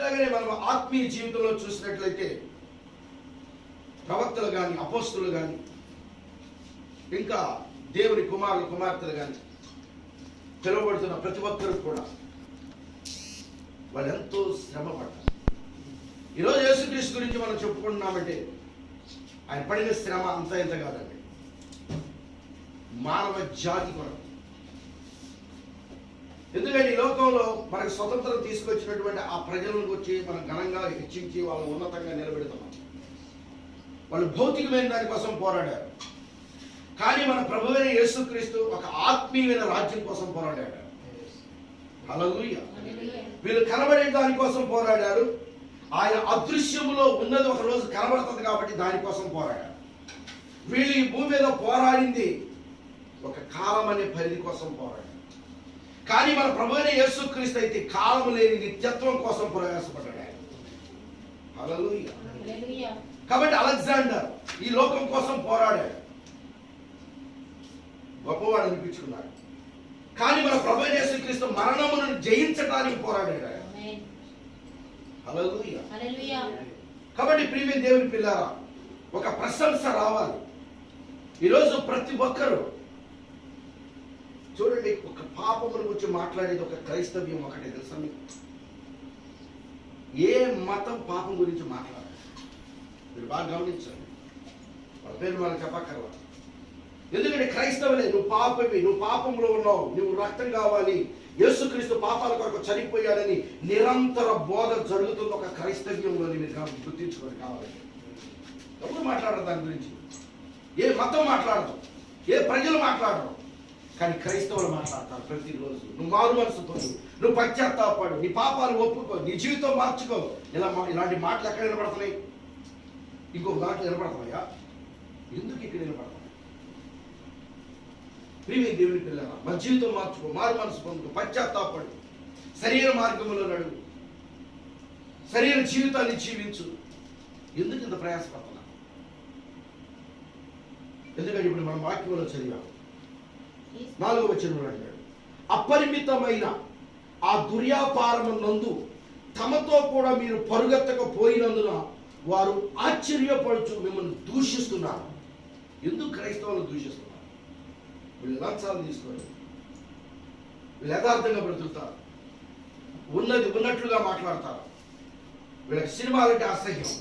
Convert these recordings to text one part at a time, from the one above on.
అట్లాగనే మనం ఆత్మీయ జీవితంలో చూసినట్లయితే ప్రవక్తలు కానీ, అపోస్తులు కానీ, ఇంకా దేవుని కుమారులు కుమార్తెలు కానీ పిలువబడుతున్న ప్రతి ఒక్కరు కూడా వాళ్ళు ఎంతో శ్రమ పడ్డారు. ఈరోజు యేసుక్రీస్తు గురించి మనం చెప్పుకుంటున్నామంటే ఆయన పడిన శ్రమ అంతా ఇంత కాదండి. మానవ జాతి కొరకు. ఎందుకంటే ఈ లోకంలో మనకు స్వతంత్రం తీసుకొచ్చినటువంటి ఆ ప్రజలను వచ్చి మనం ఘనంగా హెచ్చించి వాళ్ళని ఉన్నతంగా నిలబెడుతున్నాం. వాళ్ళు భౌతికమైన దానికోసం పోరాడారు. కానీ మన ప్రభువైన యేసుక్రీస్తు ఒక ఆత్మీయమైన రాజ్యం కోసం పోరాడాడు. హల్లెలూయా. వీళ్ళు కనబడే దానికోసం పోరాడారు. ఆయన అదృశ్యములో ఉన్నది ఒక రోజు కనబడుతుంది కాబట్టి దానికోసం పోరాడారు. వీళ్ళు ఈ భూమి మీద పోరాడింది ఒక కాలం అనే పరిధి కోసం పోరాడారు. కానీ మన ప్రభువైన యేసుక్రీస్తు అయితే కాలం లేని నిత్యత్వం కోసం ప్రయాసపడ్డాడు ఆయన. హల్లెలూయా. కాబట్టి అలెగ్జాండర్ ఈ లోకం కోసం పోరాడాడు, గొప్పవాడు అనిపించుకున్నాడు. కానీ మన ప్రభువైన యేసుక్రీస్తు మరణమును జయించడానికి పోరాడాడు. హల్లెలూయా. కాబట్టి ప్రియమైన దేవుని పిల్లారా, ఒక ప్రశంస రావాలి. ఈరోజు ప్రతి ఒక్కరు చూడండి, ఒక పాపమును గురించి మాట్లాడేది ఒక క్రైస్తవ్యం ఒకటే తెలుసా మీకు? ఏ మతం పాపం గురించి మాట్లాడాలి? మీరు బాగా గమనించండి. వాళ్ళ పేరు మనం చెప్పక్కర్లా. ఎందుకంటే క్రైస్తవులే నువ్వు పాపవి, నువ్వు పాపంలో ఉన్నావు, నువ్వు రక్తం కావాలి, యేసుక్రీస్తు పాపాల కొరకు చనిపోయాడని నిరంతర బోధ జరుగుతుంది ఒక క్రైస్తవ్యంలోని. మీరు గుర్తించుకొని కావాలి. ఎవరు మాట్లాడరు దాని గురించి? ఏ మతం మాట్లాడదు, ఏ ప్రజలు మాట్లాడరు. కానీ క్రైస్తవులు మాట్లాడతారు ప్రతిరోజు. నువ్వు మారు మనసుతో, నువ్వు పశ్చాత్తాపడు, నీ పాపాలు ఒప్పుకో, నీ జీవితం మార్చుకో. ఇలాంటి మాటలు ఎక్కడ నిలబడుతున్నాయి? ఇంకొక దాంట్లో నిలబడుతున్నాయా? ఎందుకు ఇక్కడ నిలబడతాయి? ప్రియమైన దేవుని పిల్లరా, మన జీవితం మార్చుకో, మారు మనసు పొందుకో, పశ్చాత్తాపడు, శరీర మార్గంలో నడువు, శరీర జీవితాన్ని జీవించు. ఎందుకు ఇంత ప్రయాసపడుతున్నా? ఎందుకంటే ఇప్పుడు మనం వాక్యంలో చదివాం, 4వ వచనంలో అంటాడు, అపరిమితమైన ఆ దుర్యాపారమునందు తమతో కూడా మీరు పరుగెత్తకపోయినందున వారు ఆశ్చర్యపడుచు మిమ్మల్ని దూషిస్తున్నారు. ఎందుకు క్రైస్తవులు దూషిస్తున్నారు? వీళ్ళు లంచాలు తీసుకోరు, వీళ్ళు యథార్థంగా బ్రతుకుతారు, ఉన్నది ఉన్నట్లుగా మాట్లాడతారు. వీళ్ళకి సినిమాలంటే అసహ్యం,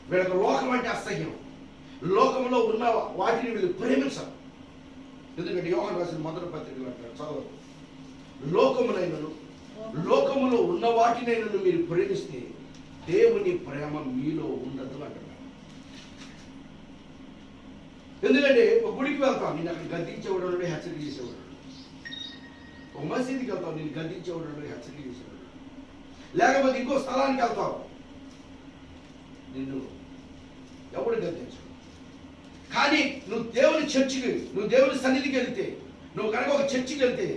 వీళ్ళకి లోకం అంటే అసహ్యం, లోకంలో ఉన్న వాటిని వీళ్ళు ప్రేమించరు. ఎందుకంటే యోహాను రాసిన మొదటి పత్రికలు అంటారు, చదవరు. లోకములో ఉన్న వాటినైనా మీరు ప్రేమిస్తే దేవుని ప్రేమ మీలో ఉండదు అంటున్నారు. ఎందుకంటే ఒక గుడికి వెళ్తాం, నేను అక్కడ గద్దించేవాడు, హెచ్చరిక చేసేవాడు. ఒక మసీదుకి వెళ్తాం, నేను గద్దించేవాడు, హెచ్చరిక చేసేవాడు. లేకపోతే ఇంకో స్థలానికి వెళ్తావు, నిన్ను ఎవడు గద్దించడు. కానీ నువ్వు దేవుని చర్చికి, నువ్వు దేవుని సన్నిధికి వెళ్తే, నువ్వు కనుక ఒక చర్చికి వెళ్తే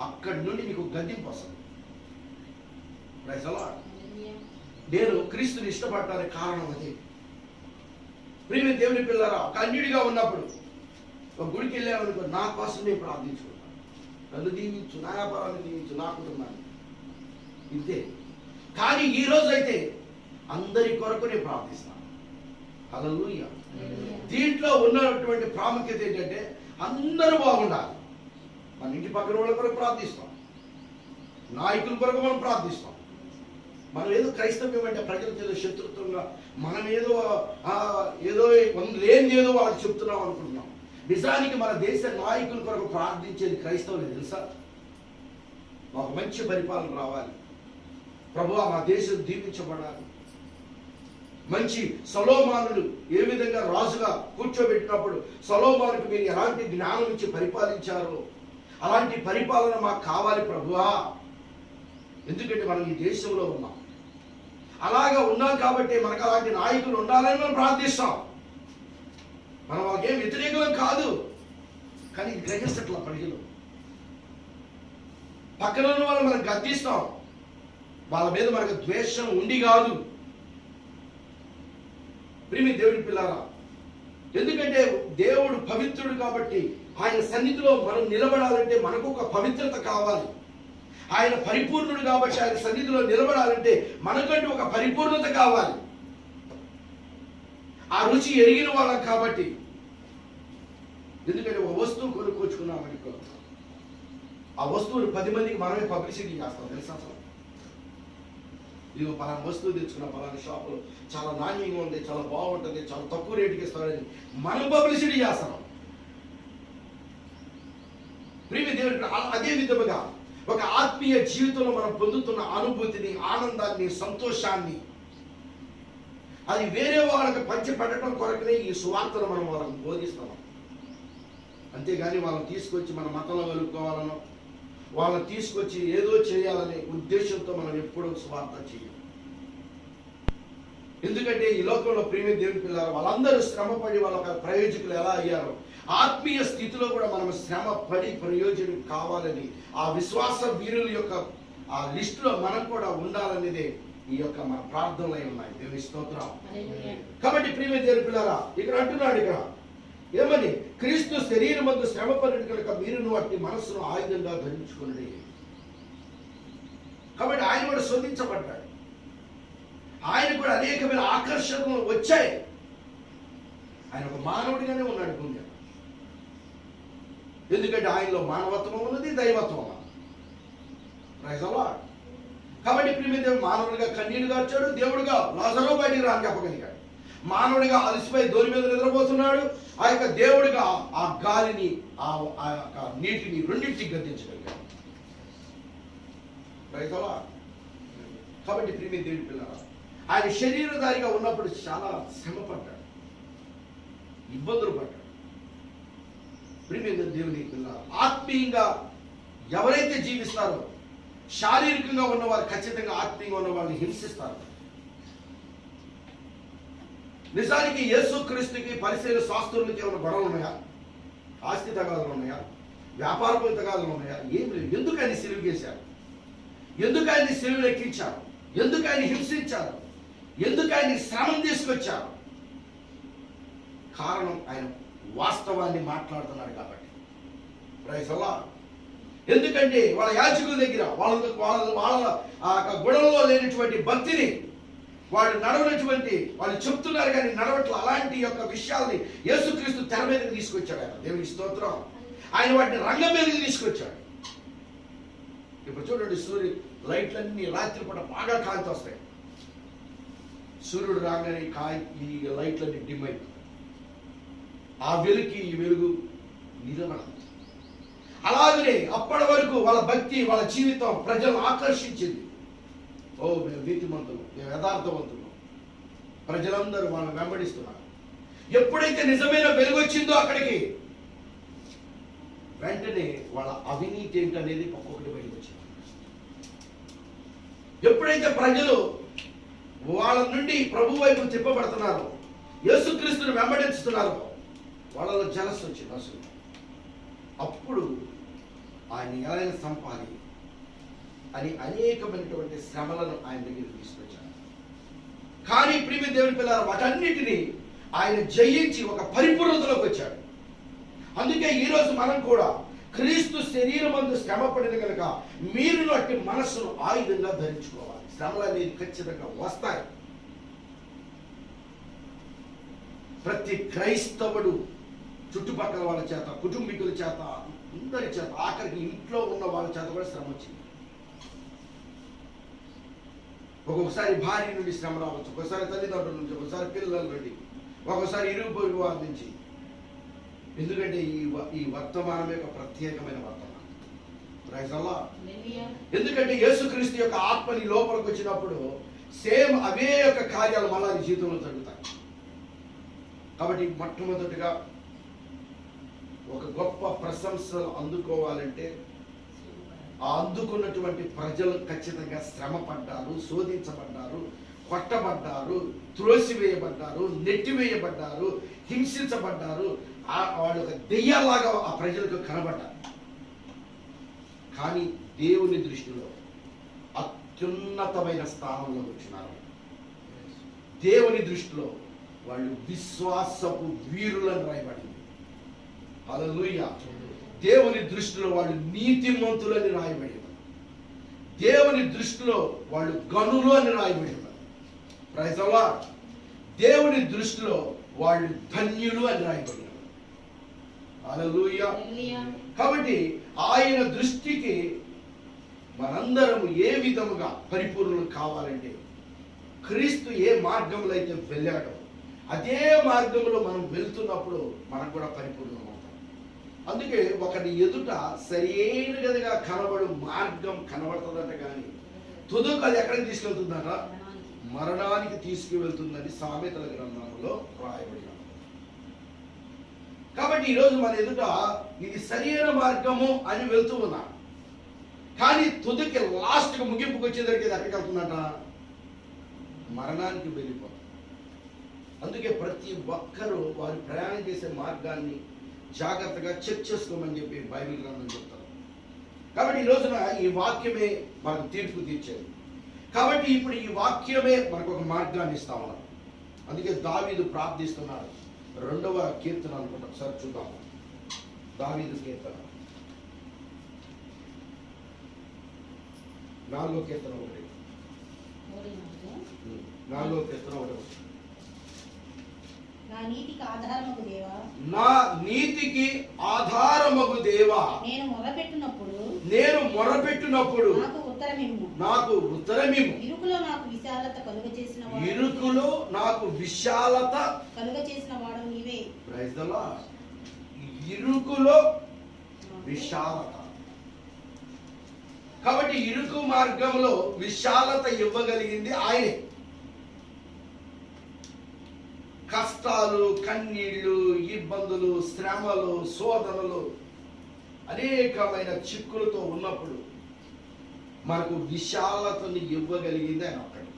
అక్కడి నుండి నీకు గద్దింపు వస్తుంది. నేను క్రీస్తుని ఇష్టపడటానికి కారణం అది. ప్రియమైన దేవుని పిల్లరా, ఒక అన్యుడిగా ఉన్నప్పుడు ఒక గుడికి వెళ్ళామనుకో, నా కోసం నేను ప్రార్థించుకుంటాను, నన్ను దీవించు, నా వ్యాపారాన్ని దీవించు, నా కుటుంబాన్ని, ఇంతే. కానీ ఈ రోజు అయితే అందరి కొరకు నేను ప్రార్థిస్తాను. హల్లెలూయా. దీంట్లో ఉన్నటువంటి ప్రాముఖ్యత ఏంటంటే అందరూ బాగుండాలి. మన ఇంటి పక్కన వాళ్ళ కొరకు ప్రార్థిస్తాం, నాయకుల కొరకు మనం ప్రార్థిస్తాం. మనం ఏదో క్రైస్తవ్యం అంటే ప్రజలకు ఏదో శత్రుత్వంగా, మనం ఏదో లేనిది ఏదో వాళ్ళకి చెప్తున్నాం అనుకుంటున్నాం. నిజానికి మన దేశ నాయకుల కొరకు ప్రార్థించేది క్రైస్తవులే తెలుసా? మాకు మంచి పరిపాలన రావాలి ప్రభువా, మా దేశం దీవించబడాలి. మంచి సొలొమోనుడు ఏ విధంగా రాజుగా కూర్చోబెట్టినప్పుడు సొలొమోనుకు మీరు ఎలాంటి జ్ఞానం ఇచ్చి పరిపాలించారో అలాంటి పరిపాలన మాకు కావాలి ప్రభువా. ఎందుకంటే మనం ఈ దేశంలో ఉన్నాం, అలాగా ఉన్నాం కాబట్టి మనకు అలాంటి నాయకులు ఉండాలని మనం ప్రార్థిస్తాం. మనం వాళ్ళకేం వ్యతిరేకం కాదు, కానీ గ్రహించట్ల ప్రజలు. పక్కన ఉన్న వాళ్ళు మనం గద్దిస్తాం, వాళ్ళ మీద మనకు ద్వేషం ఉండి కాదు. ప్రియమైన దేవుని పిల్లారా, ఎందుకంటే దేవుడు పవిత్రుడు కాబట్టి ఆయన సన్నిధిలో మనం నిలబడాలంటే మనకు ఒక పవిత్రత కావాలి. ఆయన పరిపూర్ణుడు కాబట్టి ఆయన సన్నిధిలో నిలబడాలంటే మనకంటూ ఒక పరిపూర్ణత కావాలి. ఆ రుచి ఎరిగిన వాళ్ళం కాబట్టి. ఎందుకంటే ఒక వస్తువు కొనుక్కొచ్చుకున్నాం అనుకో, ఆ వస్తువుని 10 మందికి మనమే పబ్లిసిటీ చేస్తాం తెలుసా. అసలు ఇదిగో పలానా వస్తువు తెచ్చుకున్న పలానా షాపులో చాలా నాణ్యంగా ఉంది, చాలా బాగుంటుంది, చాలా తక్కువ రేటుకి ఇస్తారని మనం పబ్లిసిటీ చేస్తాం. ప్రియమైన దేవుడు, అదే విధముగా ఒక ఆత్మీయ జీవితంలో మనం పొందుతున్న అనుభూతిని, ఆనందాన్ని, సంతోషాన్ని అది వేరే వాళ్ళకి పంచిపెట్టడం కొరకనే ఈ సువార్తను మనం వాళ్ళకి బోధిస్తున్నాం. అంతేగాని వాళ్ళని తీసుకొచ్చి మన మతంలో కలుపుకోవాలనో, వాళ్ళని తీసుకొచ్చి ఏదో చేయాలనే ఉద్దేశంతో మనం ఎప్పుడూ సువార్త చేయం. ఎందుకంటే ఈ లోకంలో ప్రియమైన దేవుని పిల్లలు వాళ్ళందరూ శ్రమపడి వాళ్ళ ప్రయోజకులు ఎలా అయ్యారో, ఆత్మీయ స్థితిలో కూడా మనం శ్రమ పడి ప్రయోజనం కావాలని ఆ విశ్వాస వీరుల యొక్క ఆ లిస్టులో మనం కూడా ఉండాలనేదే ఈ యొక్క మన ప్రార్థనలు ఉన్నాయి. దేవుని స్తోత్రం. కాబట్టి ప్రియమైన దేవుని పిల్లరా, ఇక్కడ అంటున్నాడు, ఇక్కడ ఏమని, క్రీస్తు శరీరమందు శ్రమ పడిన కనుక మీరును వాటి మనస్సును ఆయుధంగా ధరించుకుని. కాబట్టి ఆయన కూడా శోధించబడ్డాడు, ఆయన కూడా అనేకమైన ఆకర్షణలు వచ్చాయి. ఆయన ఒక మానవుడిగానే ఉన్నాడు భూమి. ఎందుకంటే ఆయనలో మానవత్వం ఉన్నది, దైవత్వం ఉన్నది. Praise the Lord. కాబట్టి ప్రియమైన దేవుడు మానవుడిగా కన్నీళ్లు గార్చాడు, దేవుడిగా లాజరు బయటికి రాని చెప్పగలిగాడు. మానవుడిగా అలసిపోయి దోరి మీద నిద్రపోతున్నాడు, ఆ యొక్క దేవుడిగా ఆ గాలిని ఆ యొక్క నీటిని రెండింటికి గద్దించగలిగాడు. Praise the Lord. కాబట్టి ప్రియమైన దేవుని పిల్లరా, ఆయన శరీరధారిగా ఉన్నప్పుడు చాలా శ్రమ పడ్డాడు, ఇబ్బందులు పడ్డాడు. ప్రియమైన దేవుని పిల్లరా, ఆత్మీయంగా ఎవరైతే జీవిస్తారో, శారీరకంగా ఉన్నవారు ఖచ్చితంగా ఆత్మీయంగా ఉన్న వాళ్ళని హింసిస్తారు. నిజానికి యేసుక్రీస్తుకి పరిశీలన శాస్త్రులకి ఏమైనా గొడవలు ఉన్నాయా? ఆస్తి తగాదాలు ఉన్నాయా? వ్యాపారపు తగాదాలు ఉన్నాయా? ఏం లేదు. ఎందుకు ఆయన సిలువ చేశారు? ఎందుకు ఆయన్ని సిలువను ఎక్కించారు? ఎందుకు ఆయన హింసించారు? ఎందుకు ఆయన శ్రమం తీసుకొచ్చారు? కారణం ఆయన వాస్తవాన్ని మాట్లాడుతున్నాడు కాబట్టి. Praise the Lord. ఎందుకంటే వాళ్ళ యాజకుల దగ్గర వాళ్ళ గుణంలో లేనటువంటి భక్తిని, వాళ్ళు నడవనటువంటి, వాళ్ళు చెప్తున్నారు కానీ నడవట్లు, అలాంటి యొక్క విషయాల్ని యేసుక్రీస్తు తెర మీదకి తీసుకొచ్చాడు. ఆయన దేవుని స్తోత్రం. ఆయన వాటిని రంగం మీదకి తీసుకొచ్చాడు. ఇప్పుడు చూడండి, సూర్య లైట్లన్నీ రాత్రిపూట బాగా కాంతి వస్తాయి. సూర్యుడు రాగానే ఈ లైట్లన్నీ డిమ్ అయిపోతాయి. ఆ వెలుగుకి ఈ వెలుగు నిలబడదు. అలాగనే అప్పటి వరకు వాళ్ళ భక్తి, వాళ్ళ జీవితం ప్రజలను ఆకర్షించింది. ఓ మేము నీతిమంతులు, మేము యథార్థవంతులు, ప్రజలందరూ వాళ్ళని వెంబడిస్తున్నారు. ఎప్పుడైతే నిజమైన వెలుగు వచ్చిందో అక్కడికి, వెంటనే వాళ్ళ అవినీతి ఏంటనేది ఒక్కొక్కటి బయటకు వచ్చింది. ఎప్పుడైతే ప్రజలు వాళ్ళ నుండి ప్రభు వైపు తిప్పబడుతున్నారో, యేసుక్రీస్తుని వెంబడించుతున్నారో, వాళ్ళలో జలస్సు వచ్చింది అసలు. అప్పుడు ఆయన ఎలా సంపాది అని అనేకమైనటువంటి శ్రమలను ఆయన దగ్గరికి తీసుకొచ్చారు. కానీ ప్రియమైన దేవుని పిల్లలు, వాటన్నిటినీ ఆయన జయించి ఒక పరిపూర్ణతలోకి వచ్చాడు. అందుకే ఈరోజు మనం కూడా క్రీస్తు శరీరమందు శ్రమ పడిన కనుక మీరు అట్టి మనస్సును ఆయుధంగా ధరించుకోవాలి. శ్రమలు అనేది ఖచ్చితంగా వస్తాయి. ప్రతి క్రైస్తవుడు చుట్టుపక్కల వాళ్ళ చేత, కుటుంబీకుల చేత, అందరి చేత, ఆఖరికి ఇంట్లో ఉన్న వాళ్ళ చేత కూడా శ్రమ వచ్చింది. ఒక్కొక్కసారి భార్య నుండి శ్రమ రావచ్చు, ఒకసారి తల్లిదండ్రుల నుంచి, ఒకసారి పిల్లల నుండి, ఒకసారి ఇరుగు పొరుగు వారి నుంచి. ఎందుకంటే ఈ వర్తమానమే ఒక ప్రత్యేకమైన వర్తమానం. Praise the Lord. ఎందుకంటే యేసుక్రీస్తు యొక్క ఆత్మని లోపలికి వచ్చినప్పుడు సేమ్ అవే యొక్క కార్యాలు మళ్ళా జీవితంలో జరుగుతాయి. కాబట్టి మొట్టమొదటిగా ఒక గొప్ప ప్రశంసలు అందుకోవాలంటే ఆ అందుకున్నటువంటి ప్రజలు ఖచ్చితంగా శ్రమ పడ్డారు, శోధించబడ్డారు, కొట్టబడ్డారు, త్రోసివేయబడ్డారు, నెట్టివేయబడ్డారు, హింసించబడ్డారు. వాళ్ళు ఒక దెయ్యాలాగా ఆ ప్రజలకు కనబడ్డారు. కానీ దేవుని దృష్టిలో అత్యున్నతమైన స్థానంలో వచ్చినారు. దేవుని దృష్టిలో వాళ్ళు విశ్వాసపు వీరులను రాయబడింది. హల్లెలూయా. దేవుని దృష్టిలో వాళ్ళు నీతిమంతులని రాయబడింది. దేవుని దృష్టిలో వాళ్ళు గనులు అని రాయబడి ఉన్నారు. Praise the Lord. దేవుని దృష్టిలో వాళ్ళు ధన్యులు అని రాయబడి ఉన్నారు. హల్లెలూయా. కాబట్టి ఆయన దృష్టికి మనందరం ఏ విధముగా పరిపూర్ణులు కావాలంటే క్రీస్తు ఏ మార్గంలో అయితే వెళ్ళాడో అదే మార్గంలో మనం వెళ్తున్నప్పుడు మనకు కూడా పరిపూర్ణం అవుతాం. అందుకే ఒకటి ఎదుట సరైనదిగా కనబడు మార్గం కనబడుతుందంట, కానీ తుదకు అది ఎక్కడికి తీసుకెళ్తుందట? మరణానికి తీసుకువెళ్తుందని సామెతల గ్రంథంలో రాయబడిన. కాబట్టి ఈరోజు మన ఎదుట ఇది సరైన మార్గము అని వెళ్తూ ఉన్నా, కానీ తుదకి లాస్ట్కి ముగింపుకి వచ్చేసరికి ఇది ఎక్కడికి వెళ్తుందట? మరణానికి వెళ్ళిపోతాం. అందుకే ప్రతి ఒక్కరూ వారు ప్రయాణం చేసే మార్గాన్ని జాగ్రత్తగా చెక్ చేసుకోమని చెప్పి బైబిల్ గ్రంథం చెప్తారు. కాబట్టి ఈ రోజున ఈ వాక్యమే మనకు తీర్పు తీర్చేది. కాబట్టి ఇప్పుడు ఈ వాక్యమే మనకు ఒక మార్గాన్ని ఇస్తా ఉన్నారు. అందుకే దావీదు ప్రార్థిస్తున్నాడు. 2వ కీర్తన అనుకుంటా, ఒకసారి చూద్దాం. దావీదు కీర్తన 4వ కీర్తన 1. 4వ కీర్తన 1. నా నీతికి ఆధారమగు దేవా, నా నీతికి ఆధారమగు దేవా, నేను మొరపెట్టినప్పుడు నాకు ఉత్తరమిమ్ము. ఇరుకులో నాకు విశాలత కలుగజేసిన వాడు నీవే. Praise the Lord. ఇరుకులో విశాలత. కాబట్టి ఇరుకు మార్గంలో విశాలత ఇవ్వగలిగింది ఆయనే. కష్టాలు, కన్నీళ్లు, ఇబ్బందులు, శ్రమలు, శోధనలు, అనేకమైన చిక్కులతో ఉన్నప్పుడు మనకు విశాలతని ఇవ్వగలిగింది ఆయన ఒక్కడు.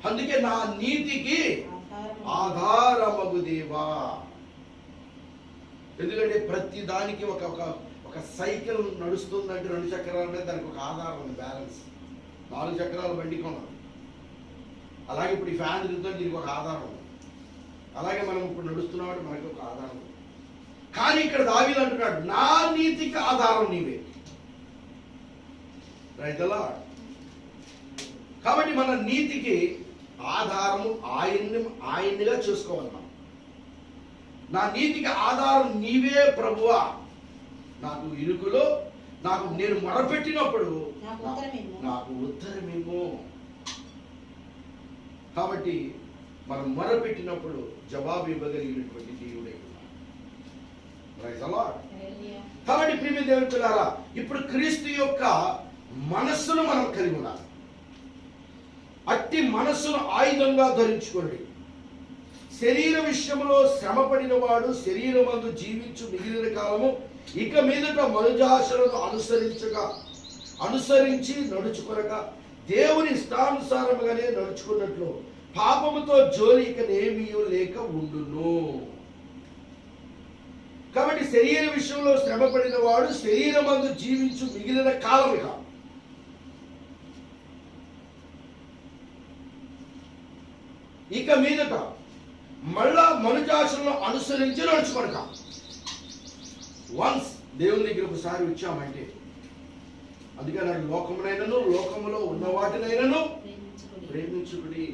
అందుకే నా నీతికి ఆధారమగు దేవా. ఎందుకంటే ప్రతి దానికి ఒక సైకిల్ నడుస్తుందంటే 2 చక్రాల మీద దానికి ఒక ఆధారం ఉంది, బ్యాలెన్స్. 4 చక్రాల బండి కొన్నాం, అలాగే ఇప్పుడు ఈ ఫ్యాన్ తిరుగుతుంది, దీనికి ఒక ఆధారం ఉంది. అలాగే మనం ఇప్పుడు నడుస్తున్నామంటే మనకి ఒక ఆధారం ఉంది. కానీ ఇక్కడ దావీదు అంటున్నాడు, నా నీతికి ఆధారం నీవే. Right the Lord. కాబట్టి మన నీతికి ఆధారము ఆయన్నిగా చూసుకోవాలి మనం. నా నీతికి ఆధారం నీవే ప్రభువా. నాకు ఇరుకులో నేను మొరపెట్టినప్పుడు నాకు ఉత్తరమేమో. కాబట్టి మనం మొరపెట్టినప్పుడు జవాబు ఇవ్వగలిగినటువంటి దేవుడే. Praise the Lord. కాబట్టి ప్రియమైన దేవుని పిల్లారా, ఇప్పుడు క్రీస్తు యొక్క మనస్సును మనం కలిగి ఉండాలి. అట్టి మనస్సును ఆయుధంగా ధరించుకోండి. శరీర విషయంలో శ్రమపడిన వాడు శరీరమందు జీవించు మిగిలిన కాలము ఇక మీదట మనుజాశలను అనుసరించి నడుచుకొనక దేవుని ఇష్టానుసారముగానే నడుచుకున్నట్లు పాపముతో జోలి ఇక నేమీయు లేక ఉండును. కాబట్టి శరీర విషయంలో శ్రమపడిన వాడు శరీరమందు జీవించు మిగిలిన కాలముగా ఇక మీదట మళ్ళా మనుజాశలను అనుసరించి నడుచుకొనక. వన్స్ దేవుని దగ్గర ఒకసారి వచ్చామంటే, అందుకే నాడు లోకమునైనను లోకములో ఉన్న వాటినైనను ప్రేమించుకుడి.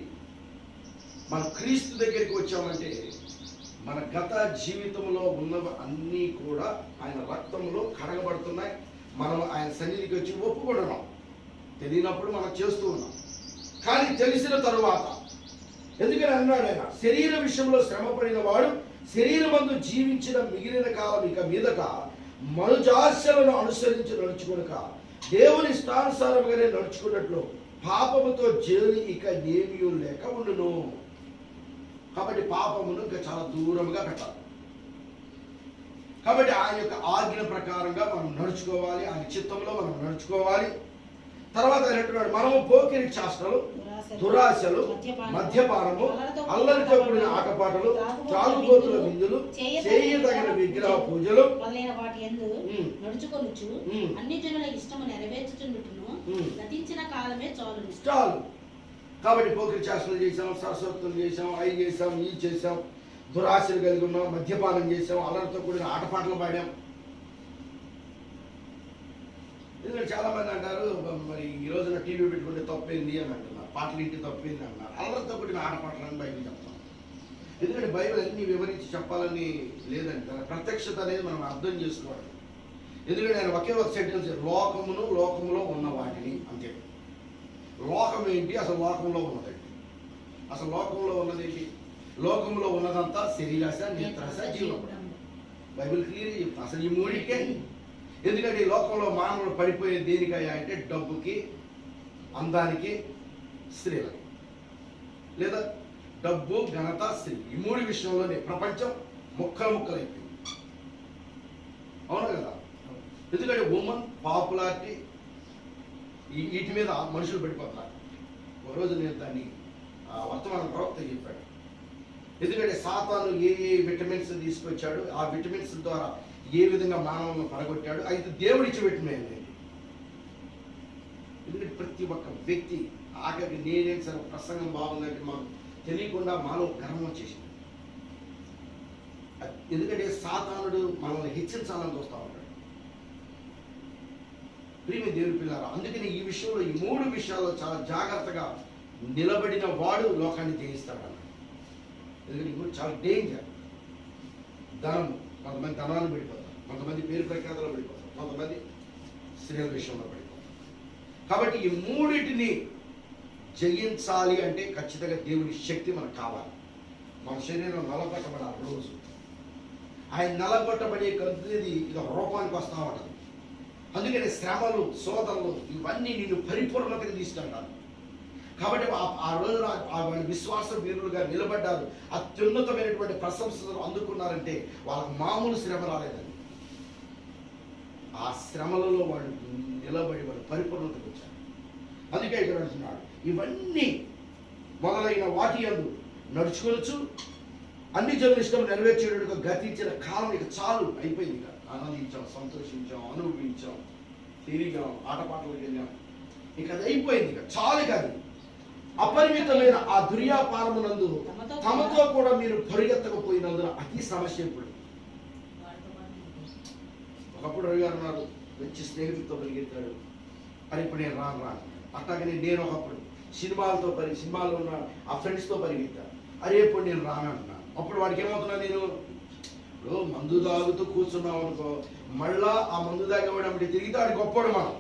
మన క్రీస్తు దగ్గరికి వచ్చామంటే మన గత జీవితంలో ఉన్నవి అన్నీ కూడా ఆయన రక్తంలో కడగబడుతున్నాయి. మనం ఆయన సన్నిధికి వచ్చి ఒప్పుకుంటున్నాం. తెలియనప్పుడు మనం చేస్తూ ఉన్నాం, కానీ తెలిసిన తరువాత ఎందుకని అన్నాడు ఆయన, శరీర విషయంలో శ్రమపడిన వాడు శరీరమందు జీవించిన మిగిలిన కాలం ఇక మీదట మనుజాశలను అనుసరించి నడుచుకొనక దేవుని ఇష్టానుసారంగానే నడుచుకున్నట్లు పాపముతో జోలి ఇక నేమీ లేక ఉండును. కాబట్టి పాపమును ఇంకా చాలా దూరంగా పెట్టాలి. కాబట్టి ఆయన యొక్క ఆజ్ఞ ప్రకారంగా మనం నడుచుకోవాలి, ఆయన చిత్తంలో మనం నడుచుకోవాలి. తర్వాత అంటున్నాడు, మనము పోకిరి చేష్టలు, దురాశలు, మద్యపానము, అల్లరితో కూడిన ఆటపాటలు, త్రాగుబోతుల విందులు, చేయదగిన విగ్రహ పూజలు అన్ని జనుల ఇష్టము నెరవేర్చుచుండుటను గతించిన కాలమే చాలు. కాబట్టి పోకిరి చేష్టలు చేసాం, సరస్వతులు చేసాం, అవి చేసాం, ఈ చేసాం, దురాశలు కలిగి ఉన్నాం, మద్యపానం చేసాం, అల్లరితో కూడిన ఆటపాటలు పాడాం. ఎందుకంటే చాలా మంది అంటారు మరి ఈ రోజున టీవీ పెట్టుకుంటే తప్పేంది అని అంటున్నారు, పాటలు ఇంటి తప్పేంది అంటున్నారు. అల్లరితో కూడిన ఆటపాటలని బైబిల్ చెప్తాం. ఎందుకంటే బైబిల్ అన్ని వివరించి చెప్పాలని లేదండి, తన ప్రత్యక్షత అనేది మనం అర్థం చేసుకోవాలి. ఎందుకంటే ఆయన ఒకే ఒక సెంటెన్స్, లోకమును లోకములో ఉన్న వాటిని, అంతే. లోకం ఏంటి, అసలు లోకంలో ఉన్నదేంటి? అసలు లోకంలో ఉన్నదేంటి? లోకంలో ఉన్నదంతా శరీరాశ, నేత్రాశ, జీవం. బైబిల్ క్లియర్గా చెప్తాం అసలు ఈ మూడికే. ఎందుకంటే ఈ లోకంలో మానవుడు పడిపోయే దేనికయ్యా అంటే డబ్బుకి, అందానికి, స్త్రీలకి. లేదా డబ్బు, ఘనత, స్త్రీ, ఈ మూడు విషయంలోనే ప్రపంచం ముక్కలైపోయింది. అవునా కదా? ఎందుకంటే ఉమెన్ పాపులారిటీ వీటి మీద మనుషులు పడిపోతున్నారు. ఒకరోజు నేను దాన్ని వర్తమాన ప్రవక్త చెప్పాడు. ఎందుకంటే సాతాను ఏ విటమిన్స్ తీసుకొచ్చాడు, ఆ విటమిన్స్ ద్వారా ఏ విధంగా మానవులను పడగొట్టాడు, అయితే దేవుడిచ్చి విటమిన్ ఏంటి? ఎందుకంటే ప్రతి ఒక్క వ్యక్తి ఆఖరికి నేనేం సరే ప్రసంగం బాగుందంటే మాకు తెలియకుండా మాలో గర్వం వచ్చేసింది. ఎందుకంటే సాతానుడు మనల్ని హెచ్చించాలని చూస్తూ ఉంటాడు. ప్రియమైన దేవుని పిల్లారా, అందుకని ఈ విషయంలో, ఈ మూడు విషయాల్లో చాలా జాగ్రత్తగా నిలబడిన వాడు లోకాన్ని జయిస్తాడు అన్నాడు. ఎందుకంటే ఈ మూడు చాలా డేంజర్. ధనం, కొంతమంది ధనాన్ని పడిపోతారు, కొంతమంది పేరు ప్రఖ్యాతలో పడిపోతారు, కొంతమంది స్త్రీల విషయంలో పడిపోతారు. కాబట్టి ఈ మూడింటిని జయించాలి అంటే ఖచ్చితంగా దేవుని శక్తి మనకు కావాలి. మన శరీరం నలగొట్టబడాలి రోజు. ఆయన నలగొట్టబడే కొద్ది ఇది రూపానికి వస్తూ ఉంటుంది. అందుకని శ్రమలు, శోధనలు ఇవన్నీ నిన్ను పరిపూర్ణతగా తీసుకెళ్తారు. కాబట్టి ఆ రోజు వాళ్ళ విశ్వాస వీరులుగా నిలబడ్డారు, అత్యున్నతమైనటువంటి ప్రశంసలు అందుకున్నారంటే వాళ్ళకు మామూలు శ్రమ రాలేదండి. ఆ శ్రమలలో వాళ్ళు నిలబడి వాళ్ళు పరిపూర్ణతకు వచ్చారు. అందుకే ఇక్కడ అంటున్నాడు, ఇవన్నీ మొదలైన వాటి యందు నడుచుకోవచ్చు, అన్ని జనుల ఇష్టం నెరవేర్చేటట్టుగా గతించిన కాలం ఇక చాలు, అయిపోయింది. ఇక ఆనందించాం, సంతోషించాం, అనుభవించాం, తిరిగాం, ఆటపాటలకు వెళ్ళాం, ఇక అది అయిపోయింది. ఇక చాలు. కాదు అపరిమితమైన ఆ దుర్యాపారమునందు తమతో కూడా మీరు పరిగెత్తకపోయినందున అతి సమస్య. ఇప్పుడు ఒకప్పుడు రవిగారు ఉన్నారు, మంచి స్నేహితులతో పరిగెత్తాడు, అని ఇప్పుడు నేను రాను. అట్లాగనే నేను ఒకప్పుడు సినిమాల్లో ఉన్న ఆ ఫ్రెండ్స్తో పరిగెత్తాను, అరే ఇప్పుడు నేను రానంటున్నాను. అప్పుడు వాడికి ఏమవుతున్నా, నేను ఇప్పుడు మందు తాగుతూ కూర్చున్నాం అనుకో, మళ్ళా ఆ మందు తాగేవాడు తిరిగితే ఆడికి గొప్పడు మనం.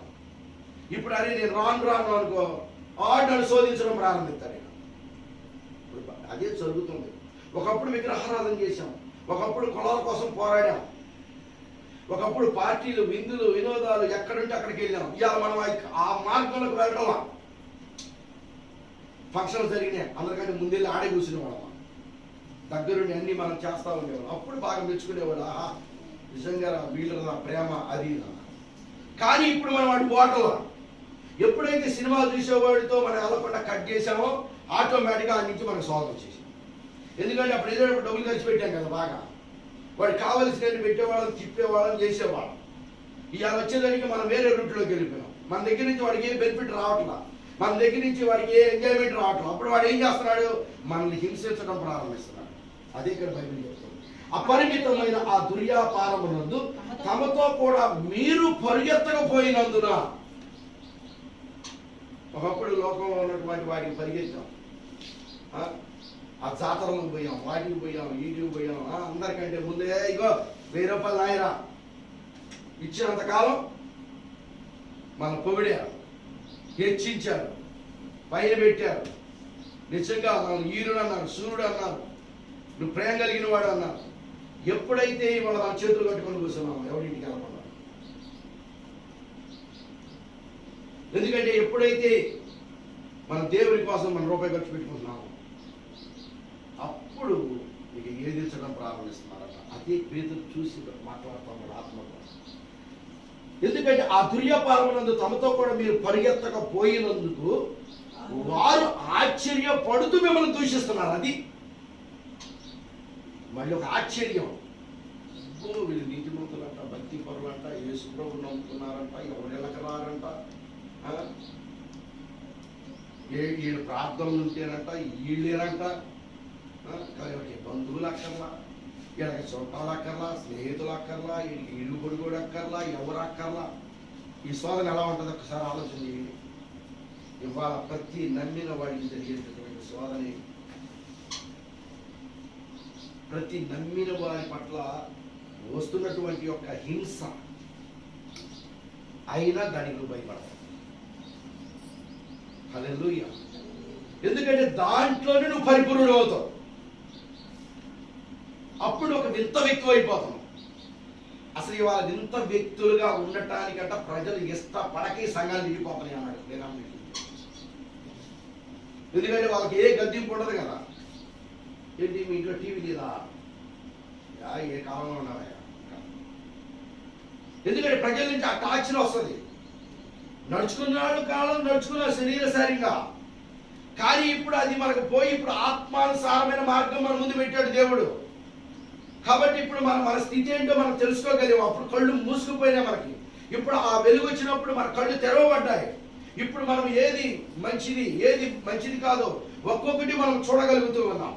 ఇప్పుడు అరే నేను రాను అనుకో, ఆడు నన్ను శోధించడం ప్రారంభిస్తారు. ఇప్పుడు అదే జరుగుతుంది. ఒకప్పుడు విగ్రహారాధన చేశాం, ఒకప్పుడు కులాల కోసం పోరాడాం, ఒకప్పుడు పార్టీలు, విందులు, వినోదాలు ఎక్కడుంటే అక్కడికి వెళ్ళాం. ఇవాళ మనం ఆ మార్గంలోకి వెళ్ళడం. ఫంక్షన్లు జరిగినాయి, అందరికంటే ముందెళ్ళి ఆడే కూర్చునేవాళ్ళం, దగ్గరుండి అన్ని మనం చేస్తూ ఉండేవాళ్ళం. అప్పుడు బాగా మెచ్చుకునేవాడు, ఆహా నిజంగా వీళ్ళ ప్రేమ అది. కానీ ఇప్పుడు మనం వాడి ఓటల ఎప్పుడైతే సినిమాలు చూసేవాడితో మనం వెళ్ళకుండా కట్ చేసామో ఆటోమేటిక్గా ఆ నుంచి మనకు స్వాగతం వచ్చేసాం. ఎందుకంటే అప్పుడు ఏదో డబ్బులు ఖర్చు పెట్టాం కదా, బాగా వాడికి కావలసినవి పెట్టేవాళ్ళని, తిప్పేవాళ్ళని, చేసేవాళ్ళం. ఇవాళ వచ్చేదానికి మనం వేరే రూట్లోకి వెళ్ళిపోయాం. మన దగ్గర నుంచి వాడికి ఏ బెనిఫిట్ రావట్లా, మన దగ్గర నుంచి వాడికి ఏ ఎంజాయ్మెంట్ రావట్లేదు. అప్పుడు వాడు ఏం చేస్తున్నాడు, మనల్ని హింసించడం ప్రారంభిస్తున్నాడు. అదే ఇక్కడ బైబిల్ చెప్తుంది, అపరిమితమైన ఆ దుర్యాపారమునందు తమతో కూడా మీరు పరిగెత్తకపోయినందున. ఒకప్పుడు లోకంలో ఉన్నటువంటి వాటికి పరిగెత్తాం, ఆ జాతరలకు పోయాం, వాటికి పోయాం, వీటికి పోయాం, అందరికంటే ముందే ఇగో 1000 రూపాయలు నాయరా ఇచ్చినంతకాలం మన పొగిడారు, హెచ్చించారు, పైన పెట్టారు. నిజంగా మనం ఈరుడు అన్నారు, సూర్యుడు అన్నారు, నువ్వు ప్రేమ కలిగిన వాడు అన్నారు. ఎప్పుడైతే ఇవాళ మన చేతులు కట్టుకొని కూర్చున్నాము, ఎవరింటికి వెళ్ళకుండా. ఎందుకంటే ఎప్పుడైతే మన దేవుని కోసం మన రూపాయి ఖర్చు పెట్టుకుంటున్నాము, అప్పుడు ఇక ఏదించడం ప్రారంభిస్తున్నారట. అదే పేతురు చూసి మాట్లాడుతున్నాడు ఆత్మతో. ఎందుకంటే ఆ దుర్యాపారమునందు తమతో కూడా మీరు పరిగెత్తకపోయినందుకు వారు ఆశ్చర్యపడుతూ మిమ్మల్ని దూషిస్తున్నారు. అది మళ్ళీ ఒక ఆశ్చర్యం. వీళ్ళు నీతిమంతులంట, భక్తి పరులంట, యేసు ప్రభువును నమ్ముతున్నారంట, ఎవరెళ్ళకి రారంట, వీళ్ళు ప్రార్థనలు ఉంటేనంట, వీళ్ళేనంట, బంధువులు అక్కర్లా, వీళ్ళకి చుట్టాలు అక్కర్లా, స్నేహితులు అక్కర్లా, వీళ్ళకి ఇల్లు పొడి కూడా అక్కర్లా, ఎవరు అక్కర్లా. ఈ శోధన ఎలా ఉంటుంది ఒకసారి ఆలోచన చేయండి. ఇవాళ ప్రతి నమ్మిన వాడికి జరిగేటటువంటి శోధన, ప్రతి నమ్మిన వారి పట్ల వస్తున్నటువంటి యొక్క హింస, అయినా దానికి నువ్వు భయపడతావు. హల్లెలూయా. ఎందుకంటే దాంట్లోనే నువ్వు పరిపూర్ణుడు అవుతావు. అప్పుడు ఒక వింత వ్యక్తి అయిపోతావు. అసలు ఇవాళ వింత వ్యక్తులుగా ఉండటానికంట ప్రజలు ఇష్టపడకే సంఘాలు నిండిపోతున్నాయి అన్నాడు. ఎందుకంటే వాళ్ళకి ఏ గద్దింపు ఉండదు కదా. ఏంటి మీ ఇంట్లో టీవీ లేదా? ఏ కాలంలో ఉన్నావా? ఎందుకంటే ప్రజల నుంచి ఆ టార్చర్ వస్తుంది. నడుచుకున్నాడు కాలం, నడుచుకున్న శరీరసారిగా. కానీ ఇప్పుడు అది మనకు పోయి ఇప్పుడు ఆత్మానుసారమైన మార్గం మన ముందు పెట్టాడు దేవుడు. కాబట్టి ఇప్పుడు మన స్థితి ఏంటో మనం తెలుసుకోగలిగాం. అప్పుడు కళ్ళు మూసుకుపోయినాయి మనకి. ఇప్పుడు ఆ వెలుగు వచ్చినప్పుడు మన కళ్ళు తెరవబడ్డాయి. ఇప్పుడు మనం ఏది మంచిది ఏది మంచిది కాదో ఒక్కొక్కటి మనం చూడగలుగుతూ ఉన్నాం.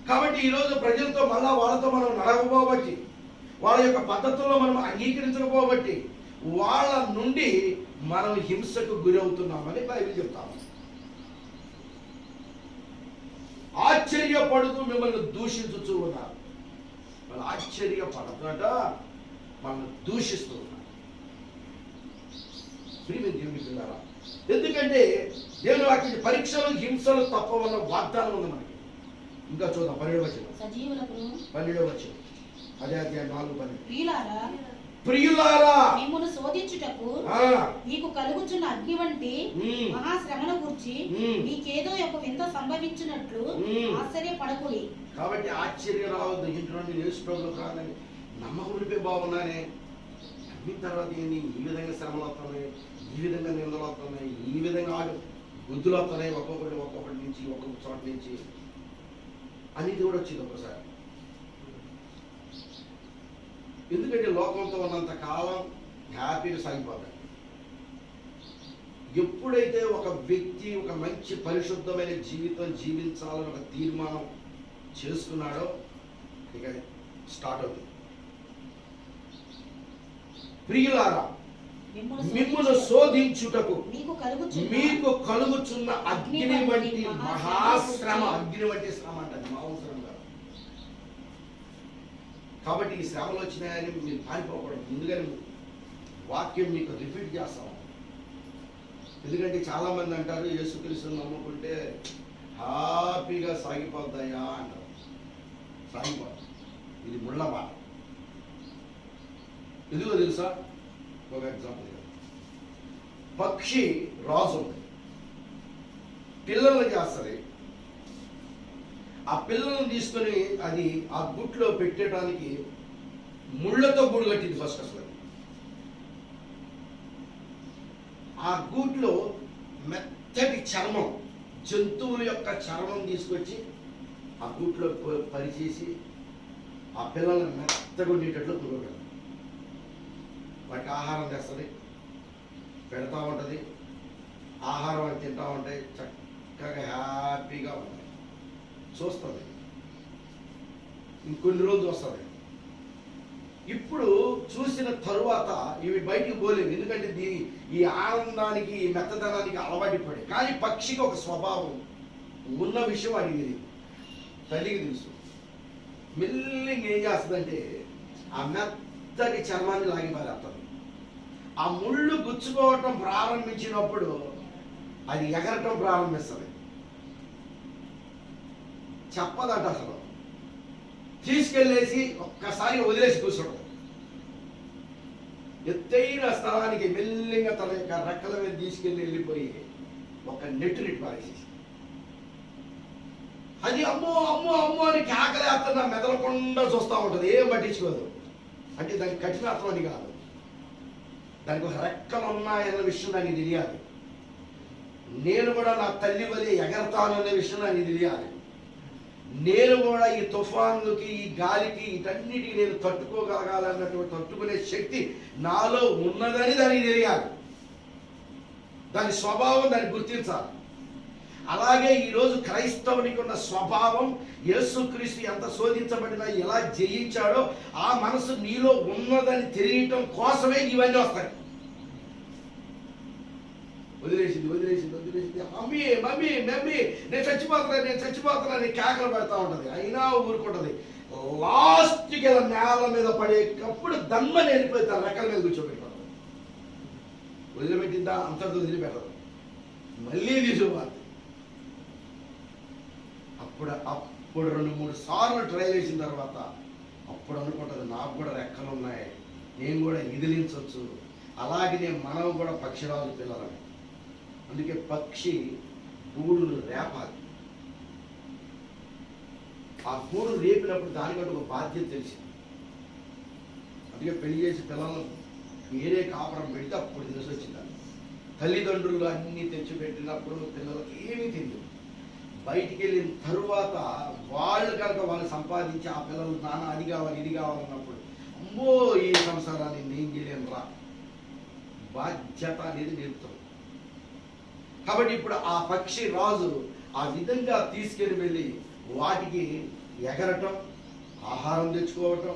కాబట్టి ఈరోజు ప్రజలతో మళ్ళా వాళ్ళతో మనం నడవబోబట్టి, వాళ్ళ యొక్క పద్ధతుల్లో మనం అంగీకరించకపోబట్టి వాళ్ళ నుండి మనం హింసకు గురవుతున్నామని బైబిల్ చెప్తాము. ఆశ్చర్యపడుతూ మిమ్మల్ని దూషించుతూ ఉన్నారు. వాళ్ళు ఆశ్చర్యపడతాట మనల్ని దూషిస్తూ ఉన్నారు. ప్రియమైన దేవుని పిల్లరా, ఎందుకంటే దేవుని వాక్యం పరీక్షలు హింసలు తప్పవన్న వాగ్దానం ఉంది మనకి. ఇంకా చూద్దాం 12వ వచనం. అదే అధ్యాయం 4:12. ప్రియులారా, మిమ్మును శోధించుటకు మీకు కలుగుచున్న అగ్ని వంటి మహాశ్రమల గురించి మీకేదో ఒక వింత సంభవించినట్లు ఆశ్చర్యపడకుడి. కాబట్టి ఆశ్చర్యం రావద్దు. ఇంట్లో యేసు ప్రభువుకు రాదని నమ్మకం బాగున్నానే, అన్ని తర్వాత ఏంది ఈ విధంగా శ్రమలు వస్తున్నాయి, ఈ విధంగా నిందలు వస్తున్నాయి, ఈ విధంగా గుద్దులు వస్తున్నాయి, ఒక్కొక్కటి నుంచి ఒక్కొక్క చోట నుంచి అనేది కూడా వచ్చింది ఒకసారి. ఎందుకంటే లోకంతో ఉన్నంత కాలం హ్యాపీగా సాగిపోతాడు. ఎప్పుడైతే ఒక వ్యక్తి ఒక మంచి పరిశుద్ధమైన జీవితం జీవించాలని ఒక తీర్మానం చేసుకున్నాడో ఇక స్టార్ట్ అవుతుంది. ప్రియులారా, మిమ్మును శోధించుటకు మీకు కలుగుచున్న అగ్ని వంటి మహాశ్రమ. అగ్ని వంటి శ్రమ అంటే మాంసరం కాదు. కాబట్టి ఈ శ్రమలు వచ్చినాయని మీరు పారిపోకూడదు. ముందుగానే వాక్యం మీకు రిపీట్ చేస్తాం. ఎందుకంటే చాలా మంది అంటారు యేసుక్రీస్తుని నమ్ముకుంటే హ్యాపీగా సాగిపోతాయా అంటారు. సాగిపోతాయి. ఇది ముళ్ళ మాట. ఎందుకో తెలుసా? ఒక ఎగ్జాంపుల్. పక్షి రాజు ఉంది, పిల్లల్ని చేస్తుంది. ఆ పిల్లలను తీసుకొని అది ఆ గుట్లో పెట్టడానికి ముళ్ళతో గూడు కట్టింది ఫస్ట్. అసలు ఆ గూట్లో మెత్తటి చర్మం, జంతువుల యొక్క చర్మం తీసుకొచ్చి ఆ గూట్లో పరిచేసి ఆ పిల్లల్ని మెత్తగా ఉండేటట్లు కూరబెడతారు. వాటికి ఆహారం తెస్తుంది, పెడతా ఉంటుంది. ఆహారం అని తింటా ఉంటాయి, చక్కగా హ్యాపీగా ఉంటాయి. చూస్తుంది, ఇంకొన్ని రోజులు వస్తుంది. ఇప్పుడు చూసిన తరువాత ఇవి బయటికి పోలేవు. ఎందుకంటే ఈ ఆనందానికి ఈ మెత్తదనానికి అలవాటు పడి. కానీ పక్షికి ఒక స్వభావం ఉన్న విషయం అడిగేది తల్లికి తెలుసు. మెల్లిగా ఏం చేస్తుందంటే ఆ మెత్తటి చర్మాన్ని లాగి పారేస్తుంది. ఆ ముళ్ళు గుచ్చుకోవటం ప్రారంభించినప్పుడు అది ఎగరటం ప్రారంభిస్తుంది. చెప్పదట అసలు. తీసుకెళ్ళేసి ఒక్కసారి వదిలేసి కూర్చోడం. ఎత్తైన స్థలానికి మెల్లిగా తన యొక్క రెక్కల మీద వెళ్ళిపోయి ఒక నెట్టు పారేసేసి అది అమ్మో అమ్మో అమ్మో అని కేకలేస్తున్నా మెదలకుండా చూస్తూ ఉంటుంది. ఏం పట్టించుకోదు. అంటే దానికి కఠినత్వం అని కాదు, దానికి ఒక రెక్కలు ఉన్నాయన్న విషయం నాకు తెలియాలి. నేను కూడా నా తల్లి వలె ఎగరతాను అనే విషయం నాకు తెలియాలి. నేను కూడా ఈ తుఫాన్లకి ఈ గాలికి వీటన్నిటికీ నేను తట్టుకోగలగాలన్నటువంటి తట్టుకునే శక్తి నాలో ఉన్నదని దానికి తెలియాలి. దాని స్వభావం దాన్ని గుర్తించాలి. అలాగే ఈరోజు క్రైస్తవునికి ఉన్న స్వభావం, యేసుక్రీస్తు ఎంత శోధించబడినా ఎలా జయించాడో ఆ మనసు నీలో ఉన్నదని తెలియటం కోసమే ఇవన్నీ వస్తాయి. వదిలేసింది. మమ్మీ మమ్మీ మమ్మీ నేను చచ్చిపోతున్నా అని కేకలు పెడతా ఉంటుంది. అయినా ఊరుకుంటుంది. లాస్ట్కి ఇలా నేల మీద పడేటప్పుడు దమ్మని వెళ్ళిపోయి తన రెక్కల మీద కూర్చోబెట్టుకోవడం. వదిలిపెట్టిందా అంతటితో వదిలిపెట్టదు, మళ్ళీ తీసుకోవాలి. అప్పుడు 2-3 సార్లు ట్రై చేసిన తర్వాత అప్పుడు అనుకుంటుంది, నాకు కూడా రెక్కలు ఉన్నాయి, నేను కూడా ఎదిలించవచ్చు, అలాగే మనం కూడా పక్షిరాజు పిల్లలని. అందుకే పక్షి గూడును రేపాలి. ఆ గూడు రేపినప్పుడు దానికంటే ఒక బాధ్యత తెలిసింది. అందుకే పెళ్లి చేసి పిల్లలను వేరే కాపురం పెడితే అప్పుడు తెలిసి వచ్చింది. తల్లిదండ్రులు అన్నీ తెచ్చిపెట్టినప్పుడు పిల్లలకి ఏమీ తెలియదు. బయటికి వెళ్ళిన తరువాత వాళ్ళు కనుక వాళ్ళు సంపాదించి ఆ పిల్లలు నాన్న అది కావాలి ఇది కావాలన్నప్పుడు అమ్మో ఈ సంసారాన్ని నేను చేయలేను రా, బాధ్యత అనేది నేర్పుతాం. కాబట్టి ఇప్పుడు ఆ పక్షి రాజు ఆ విధంగా తీసుకెళ్ళి వెళ్ళి వాటికి ఎగరటం, ఆహారం తెచ్చుకోవటం.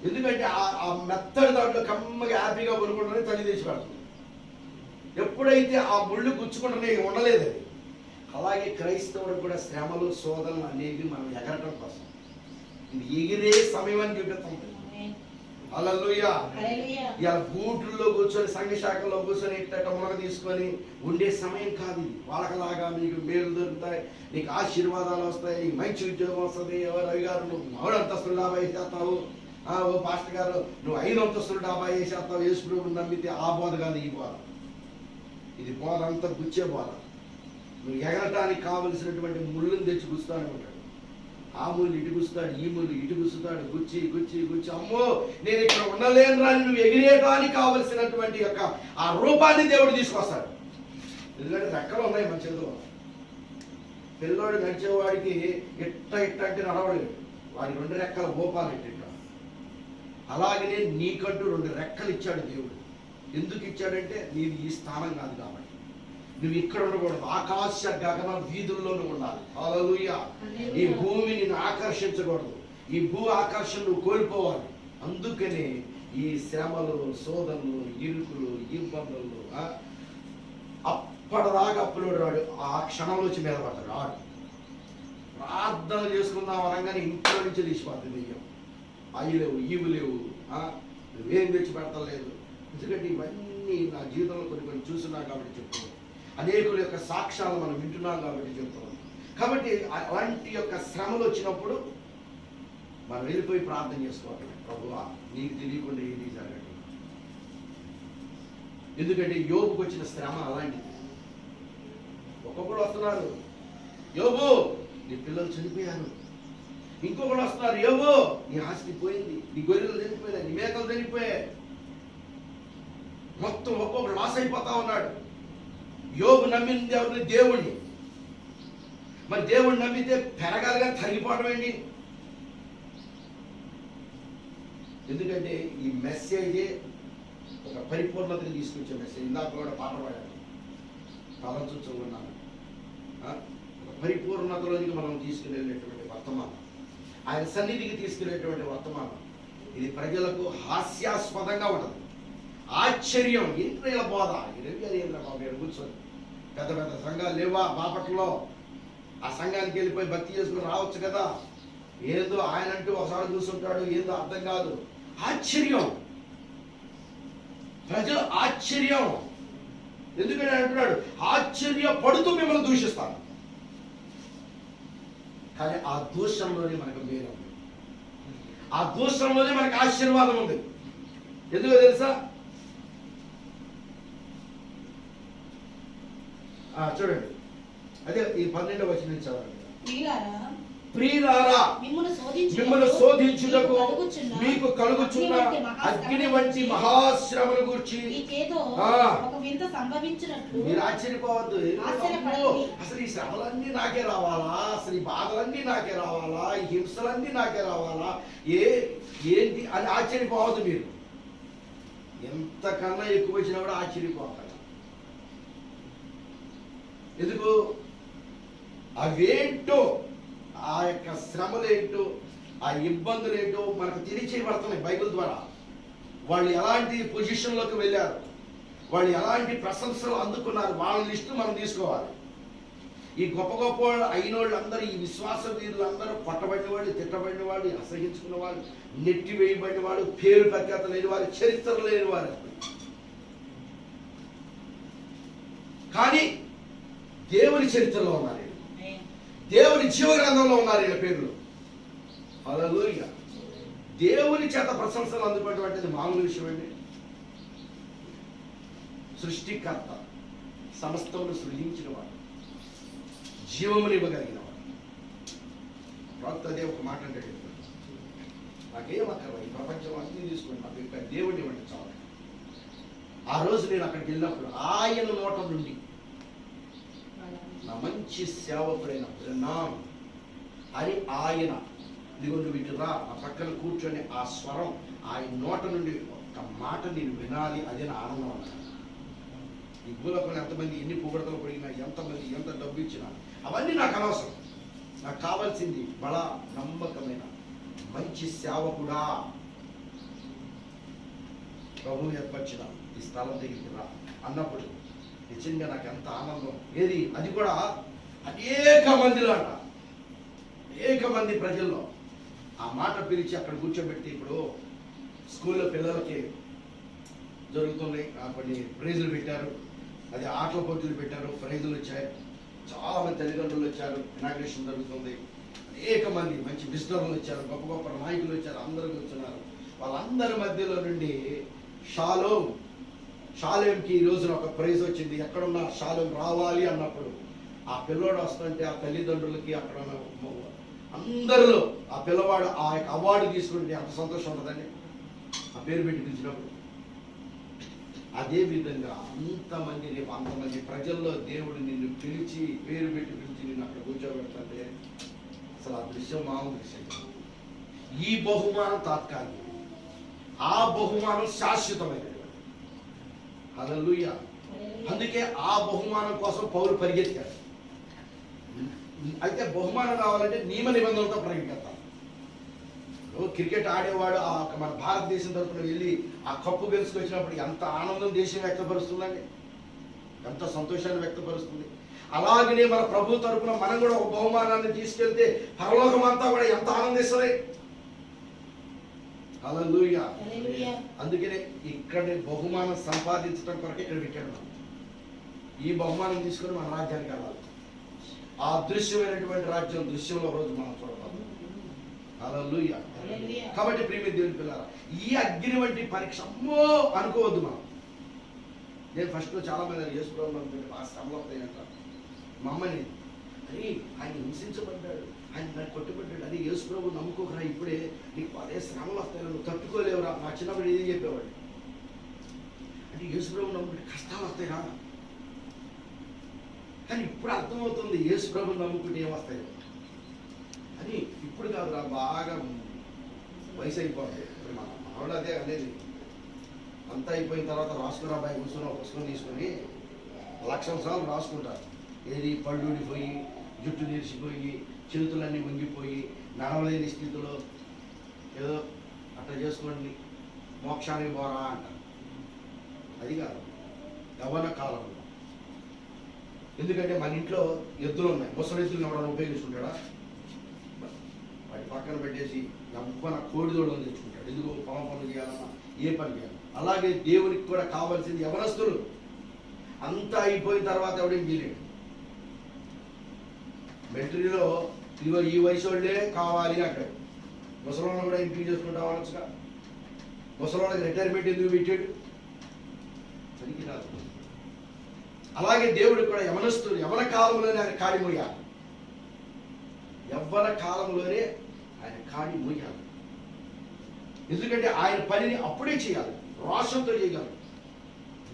ఎందుకంటే ఆ మెత్తడి దాంట్లో కమ్మగా హ్యాపీగా కొనుక్కుంటే తల్లి తెచ్చి పెడుతుంది. ఎప్పుడైతే ఆ ముళ్ళు గుచ్చుకుంటూనే ఉండలేదు అది. అలాగే క్రైస్తవుడు కూడా శ్రమలు శోధనలు అనేవి మనం ఎగరటం కోసం ఇది ఎగిరే సమయం అని చూపిస్తుంది. హల్లెలూయా. ఇలా బూట్లలో కూర్చొని సంఘ శాఖల్లో కూర్చొని ఇట్ట మునగ తీసుకొని ఉండే సమయం కాదు ఇది. వాళ్ళకలాగా నీకు మేలు దొరుకుతాయి, నీకు ఆశీర్వాదాలు వస్తాయి, నీకు మంచి ఉద్యోగం వస్తుంది. రవి గారు నువ్వు 3 అంతస్తులు డాబా వేసేస్తావు, ఓ పాస్టర్ గారు నువ్వు 5 అంతస్తులు డాబా వేసేస్తావు, యేసు ప్రభువుని నమ్మితే. ఆ బోధ కాదు ఈ బోధ. ఇది బోధ అంతా గుచ్చే బోధ. నువ్వు ఎగరటానికి కావలసినటువంటి ముళ్ళుని తెచ్చి గుస్తానే ఉంటాడు. ఆ ముళ్ళు ఇటు గుస్తాడు, ఈ ముళ్ళు ఇటు గుస్తాడు, గుచ్చి గుచ్చి గుచ్చి అమ్మో నేను ఇక్కడ ఉండలేను రా, నువ్వు ఎగిరేయడానికి కావలసినటువంటి యొక్క ఆ రూపాన్ని దేవుడు తీసుకొస్తాడు. ఎందుకంటే రెక్కలు ఉన్నాయి మన చేతిలో. పిల్లోడు నడిచేవాడికి ఇట్ట అంటే నడవడు, వాడి 2 రెక్కల భూపాలు ఇట్ట. అలాగనే నీకంటూ 2 రెక్కలు ఇచ్చాడు దేవుడు. ఎందుకు ఇచ్చాడంటే నీది ఈ స్థానం కాదు కాబట్టి. నువ్వు ఇక్కడ ఉండకూడదు, ఆకాశ గగన వీధుల్లో నువ్వు ఉండాలి. హల్లెలూయా. ఈ భూమిని నిన్ను ఆకర్షించకూడదు, ఈ భూ ఆకర్షణ నువ్వు కోల్పోవాలి. అందుకనే ఈ శ్రమలు శోధనలు ఇరుకులు ఇబ్బందులు అప్పటిదాకా అప్పులోడు రాడు, ఆ క్షణంలో వచ్చి మీద పడతాడు. రాడు. ప్రార్థన చేసుకుందాం అనగానే ఇంట్లో నుంచి తీసిపోతుంది దెయ్యం. అవి లేవు ఇవి లేవు, నువ్వేం తెచ్చి పెడతలేదు. ఎందుకంటే ఇవన్నీ నా జీవితంలో కొన్ని చూస్తున్నా కాబట్టి చెప్తున్నాను. అనేకుల యొక్క సాక్ష్యాలు మనం వింటున్నాం కాబట్టి చెప్తున్నాం. కాబట్టి అలాంటి యొక్క శ్రమలు వచ్చినప్పుడు మనం వెళ్ళిపోయి ప్రార్థన చేసుకోవాలి. ప్రభువా నీకు తెలియకుండా ఏది జరగదు. ఎందుకంటే యోబుకు వచ్చిన శ్రమ అలాంటిది. ఒక్కొక్కడు వస్తున్నారు, యోబు నీ పిల్లలు చనిపోయారు. ఇంకొకడు వస్తున్నారు, యోబు నీ ఆస్తి పోయింది, నీ గొర్రెలు చనిపోయాయి, నీ మేకలు చనిపోయాయి. మొత్తం ఒక్కొక్కడు లాస్ అయిపోతా ఉన్నాడు. యోబు నమ్మింది ఎవరిని? దేవుణ్ణి. మరి దేవుణ్ణి నమ్మితే పెరగాలి కానీ తరిగిపోవడం ఏంటి? ఎందుకంటే ఈ మెసేజే ఒక పరిపూర్ణతని తీసుకొచ్చే మెసేజ్. ఇందాక కూడా పాట పాడాను, తలంచుకున్నాను. ఒక పరిపూర్ణతలోనికి మనం తీసుకునేటువంటి వర్తమానం, ఆయన సన్నిధికి తీసుకునేటువంటి వర్తమానం. ఇది ప్రజలకు హాస్యాస్పదంగా ఉంటుంది. ఆశ్చర్యం, ఇంద్రియ బోధ. మీరు కూర్చొని పెద్ద పెద్ద సంఘాలు లేవా బాపట్లో? ఆ సంఘానికి వెళ్ళిపోయి భక్తి చేసుకుని రావచ్చు కదా. ఏదో ఆయన అంటూ ఒకసారి చూస్తుంటాడు, ఏదో అర్థం కాదు. ఆశ్చర్యం, ప్రజలు ఆశ్చర్యం. ఎందుకంటే అంటున్నాడు ఆశ్చర్యపడుతూ మిమ్మల్ని దూషిస్తాను. కానీ ఆ దూషణలోనే మనకు మేలు ఉంది, ఆ దూషణలోనే మనకు ఆశీర్వాదం ఉంది. ఎందుకో తెలుసా? చూడండి, అదే ఈ 12వ వచనం చదవండి. ప్రియులారా మిమ్మల్ని శోధించుటకు మీకు కలుగుచున్న అగ్ని వంటి మహాశ్రమను గురించి మీరు ఆశ్చర్యపోవద్దు. అసలు ఈ శ్రమలన్నీ నాకే రావాలా? అసలు ఈ బాధలన్నీ నాకే రావాలా? ఈ హింసలన్నీ నాకే రావాలా? ఏంటి అని ఆశ్చర్యపోవద్దు. మీరు ఎంతకన్నా ఎక్కువ వచ్చినా కూడా ఆశ్చర్యపోతారు. ఎందుకు? అవేంటో, ఆ యొక్క శ్రమలేంటో, ఆ ఇబ్బందులేంటో మనకు తెలియచేయబడుతున్నాయి బైబిల్ ద్వారా. వాళ్ళు ఎలాంటి పొజిషన్లోకి వెళ్ళారు, వాళ్ళు ఎలాంటి ప్రశంసలు అందుకున్నారు, వాళ్ళ లిస్టు మనం తీసుకోవాలి. ఈ గొప్ప గొప్ప వాళ్ళు అయిన వాళ్ళు అందరూ, ఈ విశ్వాస వీరులందరూ కొట్టబడిన వాళ్ళు, తిట్టబడిన వాళ్ళు, అసహించుకున్న వాళ్ళు, నెట్టి వేయబడిన వాళ్ళు, పేరు ప్రఖ్యాత లేని వారు, చరిత్ర లేని వారు. కానీ దేవుని చరిత్రలో ఉన్నారు, దేవుని జీవ గ్రంథంలో ఉన్నారు వీళ్ళ పేర్లు. హల్లెలూయా. దేవుని చేత ప్రశంసలు అందుకున్నటువంటిది మామూలు విషయం అండి. సృష్టికర్త, సమస్తమును సృజించిన వాడు, జీవమునివ్వగలిగిన వాడు. ప్రవక్త అదే ఒక మాట అంటే, నాకేం అక్కర్లేదు, ఈ ప్రపంచం అన్నీ తీసుకుని నాకు ఇక్కడ దేవుడిని ఇవ్వండి చాలు. ఆ రోజు నేను అక్కడికి వెళ్ళినప్పుడు ఆయన నోట నుండి నా మంచి సేవకుడైన బ్రహ్నాం అని ఆయన, ఇదిగో నువ్వు ఇటురా నా పక్కన కూర్చొని, ఆ స్వరం ఆయన నోట నుండి ఒక్క మాట నేను వినాలి, అదే నా ఆనందం అన్నాడు. ఈ భూలోకంలో ఎంతమంది ఎన్ని పొగడతలు పడినా, ఎంతమంది ఎంత డబ్బు ఇచ్చినా అవన్నీ నాకు అనవసరం. నాకు కావాల్సింది బడా నమ్మకమైన మంచి సేవకుడా, ప్రభువు ఏర్పరిచిన ఈ స్థలం దగ్గరికి రా అన్నప్పుడు నిజంగా నాకు ఎంత ఆనందం. ఏది అది కూడా అనేక మందిలో అంట, అనేక మంది ప్రజల్లో ఆ మాట పిలిచి అక్కడ కూర్చోబెట్టి, ఇప్పుడు స్కూల్లో పిల్లలకి జరుగుతున్నాయి కొన్ని ప్రైజులు పెట్టారు, అది ఆటల పోటీలు పెట్టారు, ప్రైజులు వచ్చాయి, చాలా మంది తల్లిదండ్రులు వచ్చారు, ఇనాగ్రేషన్ జరుగుతుంది, అనేక మంది మంచి విజిటర్లు వచ్చారు, గొప్ప గొప్ప నాయకులు వచ్చారు, అందరూ కూర్చున్నారు. వాళ్ళందరి మధ్యలో నుండి షాలేంకి ఈ రోజున ఒక ప్రైజ్ వచ్చింది. ఎక్కడున్నా షాలేం రావాలి అన్నప్పుడు ఆ పిల్లవాడు వస్తుంటే ఆ తల్లిదండ్రులకి అక్కడ అందరిలో ఆ పిల్లవాడు ఆ యొక్క అవార్డు తీసుకుంటే అంత సంతోషం ఉంటుందండి, ఆ పేరు పెట్టి పిలిచినప్పుడు. అదే విధంగా అంతమంది, రేపు అంతమంది ప్రజల్లో దేవుడు నిన్ను పిలిచి పేరు పెట్టి పిలిచి నిన్ను అక్కడ కూర్చోబెడతాంటే అసలు ఆ దృశ్యం మామూలు దృశ్యం. ఈ బహుమానం తాత్కాలికం, ఆ బహుమానం శాశ్వతమైనది. హల్లెలూయా. అందుకే ఆ బహుమానం కోసం పౌలు పరిగెత్తాడు. అయితే బహుమానం కావాలంటే నియమ నిబంధనలతో పరిగెత్తాలి. క్రికెట్ ఆడేవాడు మన భారతదేశం తరఫున వెళ్ళి ఆ కప్పు గెలుచుకొచ్చినప్పుడు ఎంత ఆనందం దేశం వ్యక్తపరుస్తుందండి, ఎంత సంతోషాన్ని వ్యక్తపరుస్తుంది. అలాగనే మన ప్రభు తరఫున మనం కూడా ఒక బహుమానాన్ని తీసుకెళ్తే పరలోకం అంతా కూడా ఎంత ఆనందిస్తుంది. హల్లెలూయా. అందుకనే ఇక్కడ బహుమానం సంపాదించడం కొరకు ఇక్కడ పెట్టాడు. ఈ బహుమానం తీసుకొని మన రాజ్యానికి వెళ్ళాలి. ఆ దృశ్యమైనటువంటి రాజ్యం దృశ్యంలో రోజు మనం చూడగలం. హల్లెలూయా. కాబట్టి ప్రియమైన దేవుని పిల్లారా, ఈ అగ్ని వంటి పరీక్ష అమ్మో అనుకోవద్దు మనం. నేను ఫస్ట్ లో చాలా మంది చేసుకోవాలంటే ఆ శ్రమలో వస్తాయంట. మా అమ్మని, అరే ఆయన హింసించబడ్డాడు, ఆయన నాకు కొట్టుబడ్డాడు, అది యేసు ప్రభు నమ్ముకోకరా, ఇప్పుడే నీకు అదే శ్రమలు వస్తాయి, నువ్వు తట్టుకోలేవురా. నా చిన్నప్పుడు ఏది చెప్పేవాడు అంటే యేసు ప్రభు నమ్ముకుంటే కష్టాలు వస్తాయిరా. కానీ ఇప్పుడు అర్థమవుతుంది యేసు ప్రభు నమ్ముకుంటే ఏమొస్తాయో అని. ఇప్పుడు కాదురా, బాగా వయసు అయిపోతుంది. ఇప్పుడు మన ఆవిడ అదే అనేది, అంతా అయిపోయిన తర్వాత రాసుకుని అబ్బాయి కూర్చొని ఒక పుస్తకం తీసుకొని 1,00,000 సార్లు రాసుకుంటారు. ఏది పళ్ళు ఊడిపోయి, జుట్టు తీర్చిపోయి, చేతులన్నీ వంగిపోయి, నడవలేని స్థితిలో ఏదో అట్లా చేసుకోండి మోక్షానికి పోరా అంటారు. అది కాదు యవ్వన కాలంలో. ఎందుకంటే మన ఇంట్లో ఎద్దులు ఉన్నాయి, ముసలి ఎద్దులు ఎవరైనా ఉపయోగించుకుంటాడా? వాటి పక్కన పెట్టేసి యవ్వన కోడిదోళ్ళని తెచ్చుకుంటాడు. ఎందుకు? పొలం పనులు చేయాలన్నా, ఏ పని చేయాలి. అలాగే దేవునికి కూడా కావాల్సింది యవనస్తులు. అంతా అయిపోయిన తర్వాత ఎవడేం చేయలేడు. మిలిటరీలో ఇదిగో ఈ వయసు వాళ్ళే కావాలి అంటాడు. ముసలోళ్ళని కూడా ఎంపిక చేసుకుంటా అనొచ్చుగా. ముసలోళ్ళకి రిటైర్మెంట్ ఎందుకు పెట్టాడు? పనికి రాదు. అలాగే దేవుడికి కూడా యవనస్తులు యవన కాలంలోనే ఆయన కాడి మోయాలి. యవ్వన కాలంలోనే ఆయన కాడి మోయాలి. ఎందుకంటే ఆయన పనిని అప్పుడే చేయాలి, రోషంతో చేయగలరు,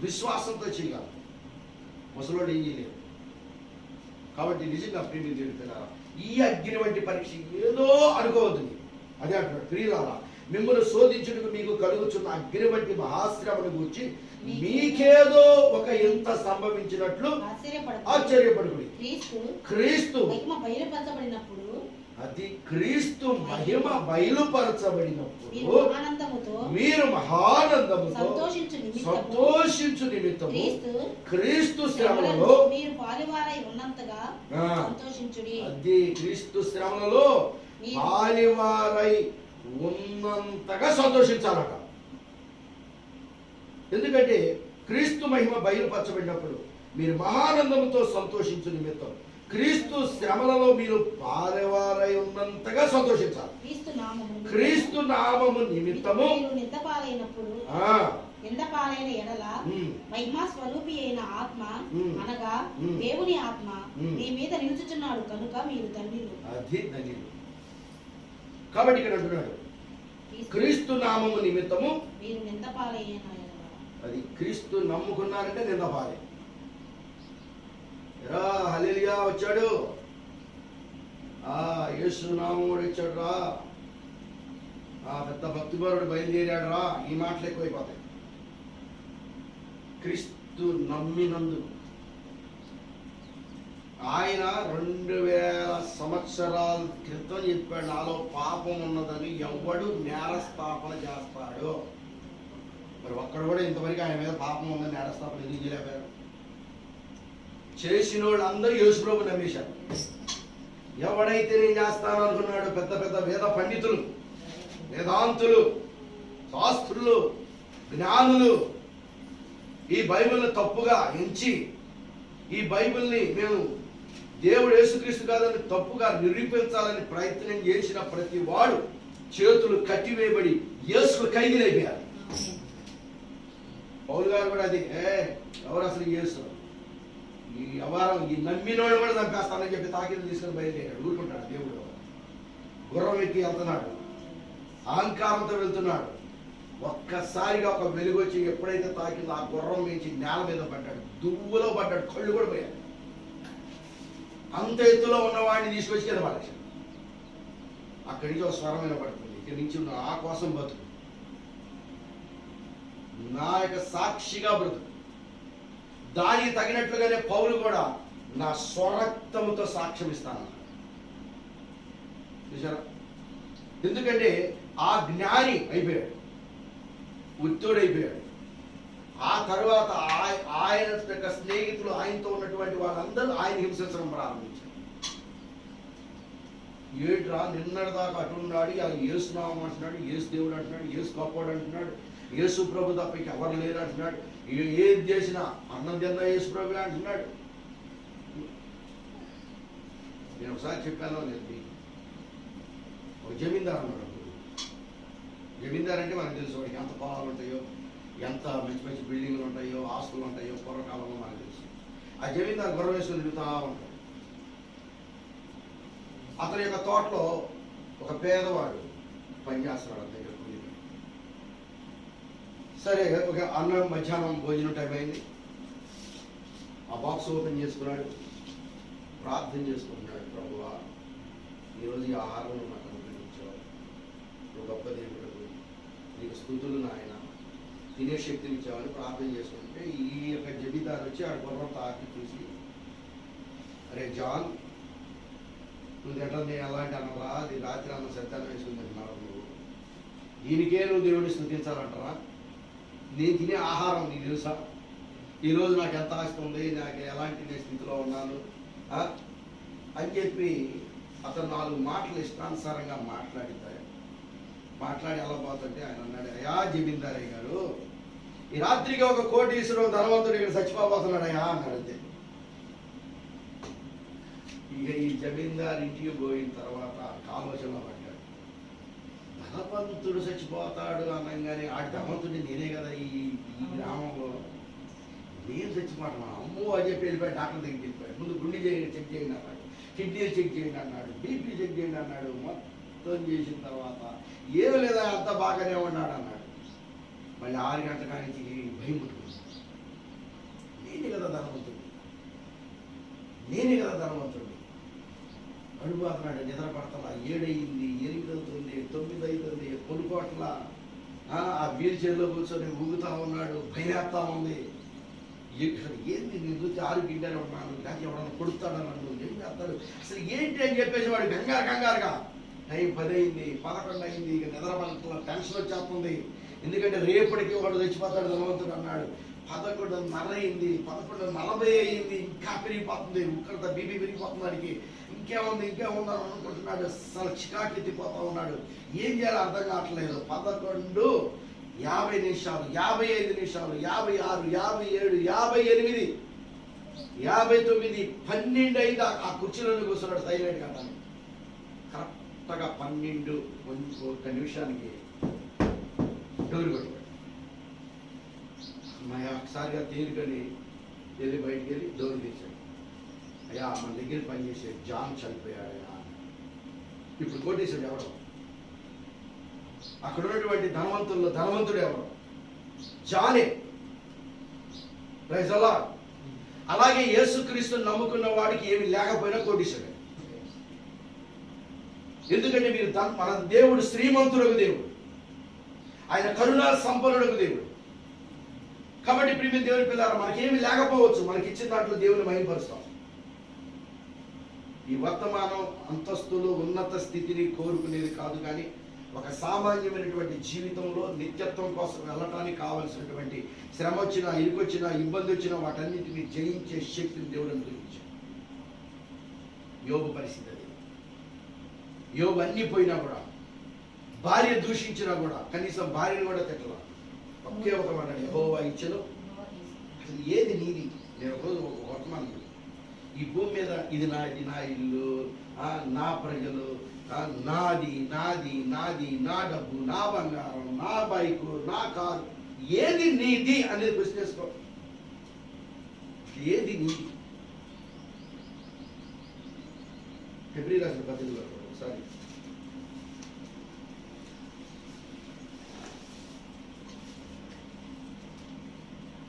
విశ్వాసంతో చేయగలరు. ముసలోడు ఏం చేయలేరు. కాబట్టి నిజంగా ప్రేమించే పిల్లరా, ఈ అగ్ని వంటి పరీక్ష ఏదో అనుకోవద్దు. అదే అంటున్నాడు, ప్రియులారా మిమ్మల్ని శోధించుటకు మీకు కలుగుచున్న అగ్ని వంటి మహాశ్రమను గూర్చి మీకేదో ఒక ఇంత సంభవించినట్లు ఆశ్చర్యపడుకుడి. క్రీస్తు బయలుపరచబడినప్పుడు, అది క్రీస్తు మహిమ బయలుపరచబడినప్పుడు మీరు మహానందముతో సంతోషించు నిమిత్తము క్రీస్తు శ్రమలలో మీరు పాలివారై ఉన్నంతగా సంతోషించుడి. అది క్రీస్తు శ్రమలలో పాలివారై ఉన్నంతగా సంతోషించాలట. ఎందుకంటే క్రీస్తు మహిమ బయలుపరచబడినప్పుడు మీరు మహానందముతో సంతోషించు నిమిత్తం క్రీస్తు శ్రమలలో మీరు పాలవారై ఉన్నంతగా సంతోషించాలి. క్రీస్తు నామము నిమిత్తము నిందపాలైన ఎడల మహిమా స్వరూపి అయిన ఆత్మ అనగా దేవుని ఆత్మ మీ మీద నిలుచుచున్నాడు కనుక మీరు ధన్యులు. అది ధన్యులు. కాబట్టి ఇక్కడ అంటున్నాడు క్రీస్తు నామము నిమిత్తము మీరు నిందపాలైన, అది క్రీస్తు నమ్ముకున్నారంటే నిందపాలే. హల్లెలూయా వచ్చాడు, యేసు నామముడు వచ్చాడు రా, పెద్ద భక్తిపరుడు బయలుదేరాడు రా, ఈ మాటలు ఎక్కువైపోతాయి. క్రీస్తు నమ్మినందు ఆయన 2000 సంవత్సరాల క్రితం చెప్పాడు, నాలో పాపం ఉన్నదని ఎవడు నేరస్థాపన చేస్తాడు. మరి ఒక్కడు కూడా ఇంతవరకు ఆయన మీద పాపం ఉందని నేరస్థాపన ఎందుకు చేయలేపారు? చేసిన వాళ్ళు అందరూ యేసుప్రభు నమ్మేశారు. ఎవడైతే నేను చేస్తాను అనుకున్నాడు, పెద్ద పెద్ద వేద పండితులు, వేదాంతులు, శాస్త్రులు, జ్ఞానులు ఈ బైబిల్ని తప్పుగా ఎంచి ఈ బైబిల్ని మేము దేవుడు యేసుక్రీస్తు కాదని తప్పుగా నిరూపించాలని ప్రయత్నం చేసిన ప్రతి వాడు చేతులు కట్టివేయబడి యేసుకు ఖైదీలైపోయారు. పౌలు గారు కూడా అది ఎవరు అసలు యేసు, ఈ వ్యవహారం ఈ నమ్మినోడు కూడా చంపేస్తానని చెప్పి తాకిలు తీసుకుని బయలుదేరాడు. ఊరుకుంటాడు దేవుడు. గుర్రం ఎక్కి వెళ్తున్నాడు, అహంకారంతో వెళ్తున్నాడు. ఒక్కసారిగా ఒక వెలుగు వచ్చి ఎప్పుడైతే తాకిందో ఆ గుర్రం మించి నేల మీద పడ్డాడు, దువ్వులో పడ్డాడు, కళ్ళు కూడా పోయాడు. అంత ఎత్తులో ఉన్నవాడిని తీసుకొచ్చి కింద పడేశాడు. అక్కడి నుంచి ఒక స్వరం వినపడుతుంది, ఇక్కడి నుంచి నా కోసం బతుకు, నా యొక్క సాక్షిగా బ్రతుకు. దానికి తగినట్లుగానే పౌలు కూడా నా స్వరక్తముతో సాక్ష్యం ఇస్తాను చూసారా. ఎందుకంటే ఆ జ్ఞాని అయిపోయాడు, ఉత్తోడైపోయాడు. ఆ తర్వాత ఆయన యొక్క స్నేహితులు, ఆయనతో ఉన్నటువంటి వాళ్ళందరూ ఆయన హింసించడం ప్రారంభించారు. ఏట్రా నిన్నటిదాకా అటున్నాడు, ఇలా యేసు నామం అంటున్నాడు, యేసు దేవుడు అంటున్నాడు, యేసు గొప్పవాడు అంటున్నాడు, యేసు ప్రభు తప్ప ఎవరు లేరు అంటున్నాడు, ఏది చేసినా అన్నం తిన్నా యేసు ప్రభు అంటున్నాడు. నేను ఒకసారి చెప్పాను లేదు, ఒక జమీందారు అన్నాడు. జమీందారు అంటే మనకు తెలుసు, వాడికి ఎంత పొలాలు ఉంటాయో, ఎంత మంచి మంచి బిల్డింగ్లు ఉంటాయో, ఆస్తులు ఉంటాయో పూర్వకాలంలో మనకు తెలుసు. ఆ జమీందారు గుర్రం వేసుకొని తిరుగుతూ ఉంటాడు. అతని యొక్క తోటలో ఒక పేదవాడు పనిచేస్తున్నాడు. అంత దగ్గర కూలి. సరే ఒక అన్నం మధ్యాహ్నం భోజనం టైం అయింది. ఆ బాక్స్ ఓపెన్ చేసుకున్నాడు, ప్రార్థన చేసుకుంటున్నాడు. ప్రభువా, ఈరోజు ఈ ఆహారం నాకు అనుగ్రహించావు, నువ్వు గొప్ప దేవుడు, నీకు స్తుతులు నాయన, తినే శక్తిని ఇచ్చావని ప్రార్థన చేసుకుంటే ఈ యొక్క జమీదారు వచ్చి ఆ గుర్రం తాకి చూసి, అరే జాన్, నువ్వు తింటే ఎలాంటి అన్నరా, అది రాత్రి అన్న సత్యాన్ని వేసుకుని తింటున్నావు, నువ్వు దీనికే నువ్వు దేవుడిని స్తుతించాలంటారా? నేను తినే ఆహారం నీకు తెలుసా? ఈరోజు నాకు ఎంత ఆస్తి ఉంది, నాకు ఎలాంటి నేను స్థితిలో ఉన్నాను అని చెప్పి అతను 4 మాటలు ఇష్టానుసారంగా మాట్లాడి ఎలా పోతుంటే ఆయన అన్నాడు, అయ్యా జమీందారయ్య గారు, ఈ రాత్రికి ఒక కోటీశ్వరం ధనవంతుడు ఇక్కడ చచ్చిపోతున్నాడు అయ్యా అన్నాడు. అంతే. ఇక ఈ జమీందారు ఇంటికి పోయిన తర్వాత ఆలోచనలో పడ్డాడు. ధనవంతుడు చచ్చిపోతాడు అనగానే ఆ ధనవంతుడిని నేనే కదా ఈ గ్రామంలో, నేను చచ్చిపోతాను అమ్మో అని చెప్పి వెళ్ళిపోయాడు. డాక్టర్ దగ్గరికి వెళ్ళిపోయాడు. ముందు గుండె చెక్ చేయండి అన్నాడు, కిడ్నీలు చెక్ చేయండి అన్నాడు, బీపీ చెక్ చేయండి అన్నాడు. మొత్తం చేసిన తర్వాత ఏమి లేదా అంత బాగానే ఉన్నాడు అన్నాడు. మళ్ళీ 6 గంటల కానించి భయం పుట్టుకుంది. నేనే కదా ధనవంతుడిని. పడిపోతున్నాడు, నిద్ర పడతలా. 7 అయింది, 8 అవుతుంది, 9 అవుతుంది, కొనుక్కోట్ల. ఆ వీల్ చైర్లో కూర్చొని ఊగుతా ఉన్నాడు, భయమేస్తా ఉంది. ఏంది నేను చూస్తే 6 గింటనే ఉన్నాను, కానీ ఎవడన్నా కొడుతాడా నన్ను, ఏం చేస్తాడు అసలు ఏంటి అని చెప్పేసి వాడు కంగారుగా. టైం 10 అయింది, 11 అయింది, ఇక నిద్ర పడట్లా, టెన్షన్ వచ్చేస్తుంది. ఎందుకంటే రేపటికి వాడు చచ్చిపోతాడు ధనవంతుడు అన్నాడు. 11:30 అయింది, 11:40 అయింది, ఇంకా పెరిగిపోతుంది. ఉక్కడితో బీపీ పెరిగిపోతుంది. వాడికి ఇంకేముంది అని అనుకుంటున్నాడు. అసలు చికాకు ఎత్తిపోతా ఉన్నాడు. ఏం చేయాలో అర్థం కావట్లేదు. 11:50, 55 నిమిషాలు, 56, 57, 58, 59, 12 అయింది. ఆ కుర్చీలోనే కూర్చున్నాడు సైలెంట్ గా. కరెక్ట్గా 12 నిమిషానికి డోర్ కొట్టాడు. అమ్మాయి ఒకసారిగా తేలికని వెళ్ళి బయటికి వెళ్ళి డోర్ తీశాడు. అయ్యా మన దగ్గర పనిచేసే జాన్ చనిపోయాడయా. ఇప్పుడు కొట్టేశాడు ఎవడో. అక్కడ ఉన్నటువంటి ధనవంతుడు ఎవరు? జానే. Praise the Lord. అలాగే యేసుక్రీస్తుని నమ్ముకున్న వాడికి ఏమి లేకపోయినా కొట్టేశాడు. ఎందుకంటే మీరు మన దేవుడు శ్రీమంతుడకు దేవుడు, ఆయన కరుణా సంపన్నుడకు దేవుడు. కాబట్టి ప్రియమైన దేవుని పిల్లారా, మనకేమి లేకపోవచ్చు, మనకి ఇచ్చిన దాంట్లో దేవుని మహిమపరుస్తాం. ఈ వర్తమానం అంతస్తులు ఉన్నత స్థితిని కోరుకునేది కాదు, కానీ ఒక సామాన్యమైనటువంటి జీవితంలో నిత్యత్వం కోసం వెళ్ళటానికి కావలసినటువంటి శ్రమ వచ్చినా, ఇరుకొచ్చినా, ఇబ్బంది వచ్చినా వాటన్నిటిని జయించే శక్తిని దేవుడు అనుగ్రహించాడు. యోబు పరిస్థితి అది. యోబు అన్ని పోయినా కూడా, భార్య దూషించినా కూడా కనీసం భార్యను కూడా తిట్టలా. ఒకే ఒక మాట, యెహోవా ఇచ్చెను. అసలు ఏది నీది? నేను ఒకరోజు ఒక వర్తమానం, ఈ భూమి మీద ఇది నా ఇల్లు, నా ప్రజలు, నాది నాది నాది, నా డబ్బు, నా బంగారం, నా బైకు, నా కారు, ఏది నీది అనేది క్వశ్చన్ చేసుకో. ఏది నీది? ఫిబ్రవరి రాసిన పద్ధతిలో ఒకసారి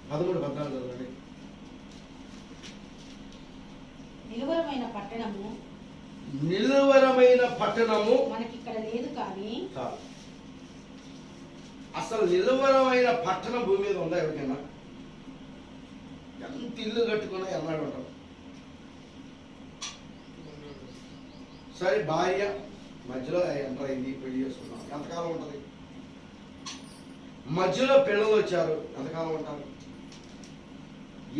పదమూడు 14 చదవండి. నిలువరమైన పట్టణము మనకిక్కడ లేదు కానీ. అసలు నిలువరమైన పట్టణం భూమి మీద ఉందా ఎవరికైనా? ఎంత ఇల్లు కట్టుకున్నా ఎన్నాడు ఉంటాం. సరే, భార్య మధ్యలో ఎంటర్ అయింది, పెళ్లి చేసుకున్నాం, ఎంతకాలం ఉంటుంది? మధ్యలో పిల్లలు వచ్చారు, ఎంతకాలం ఉంటారు?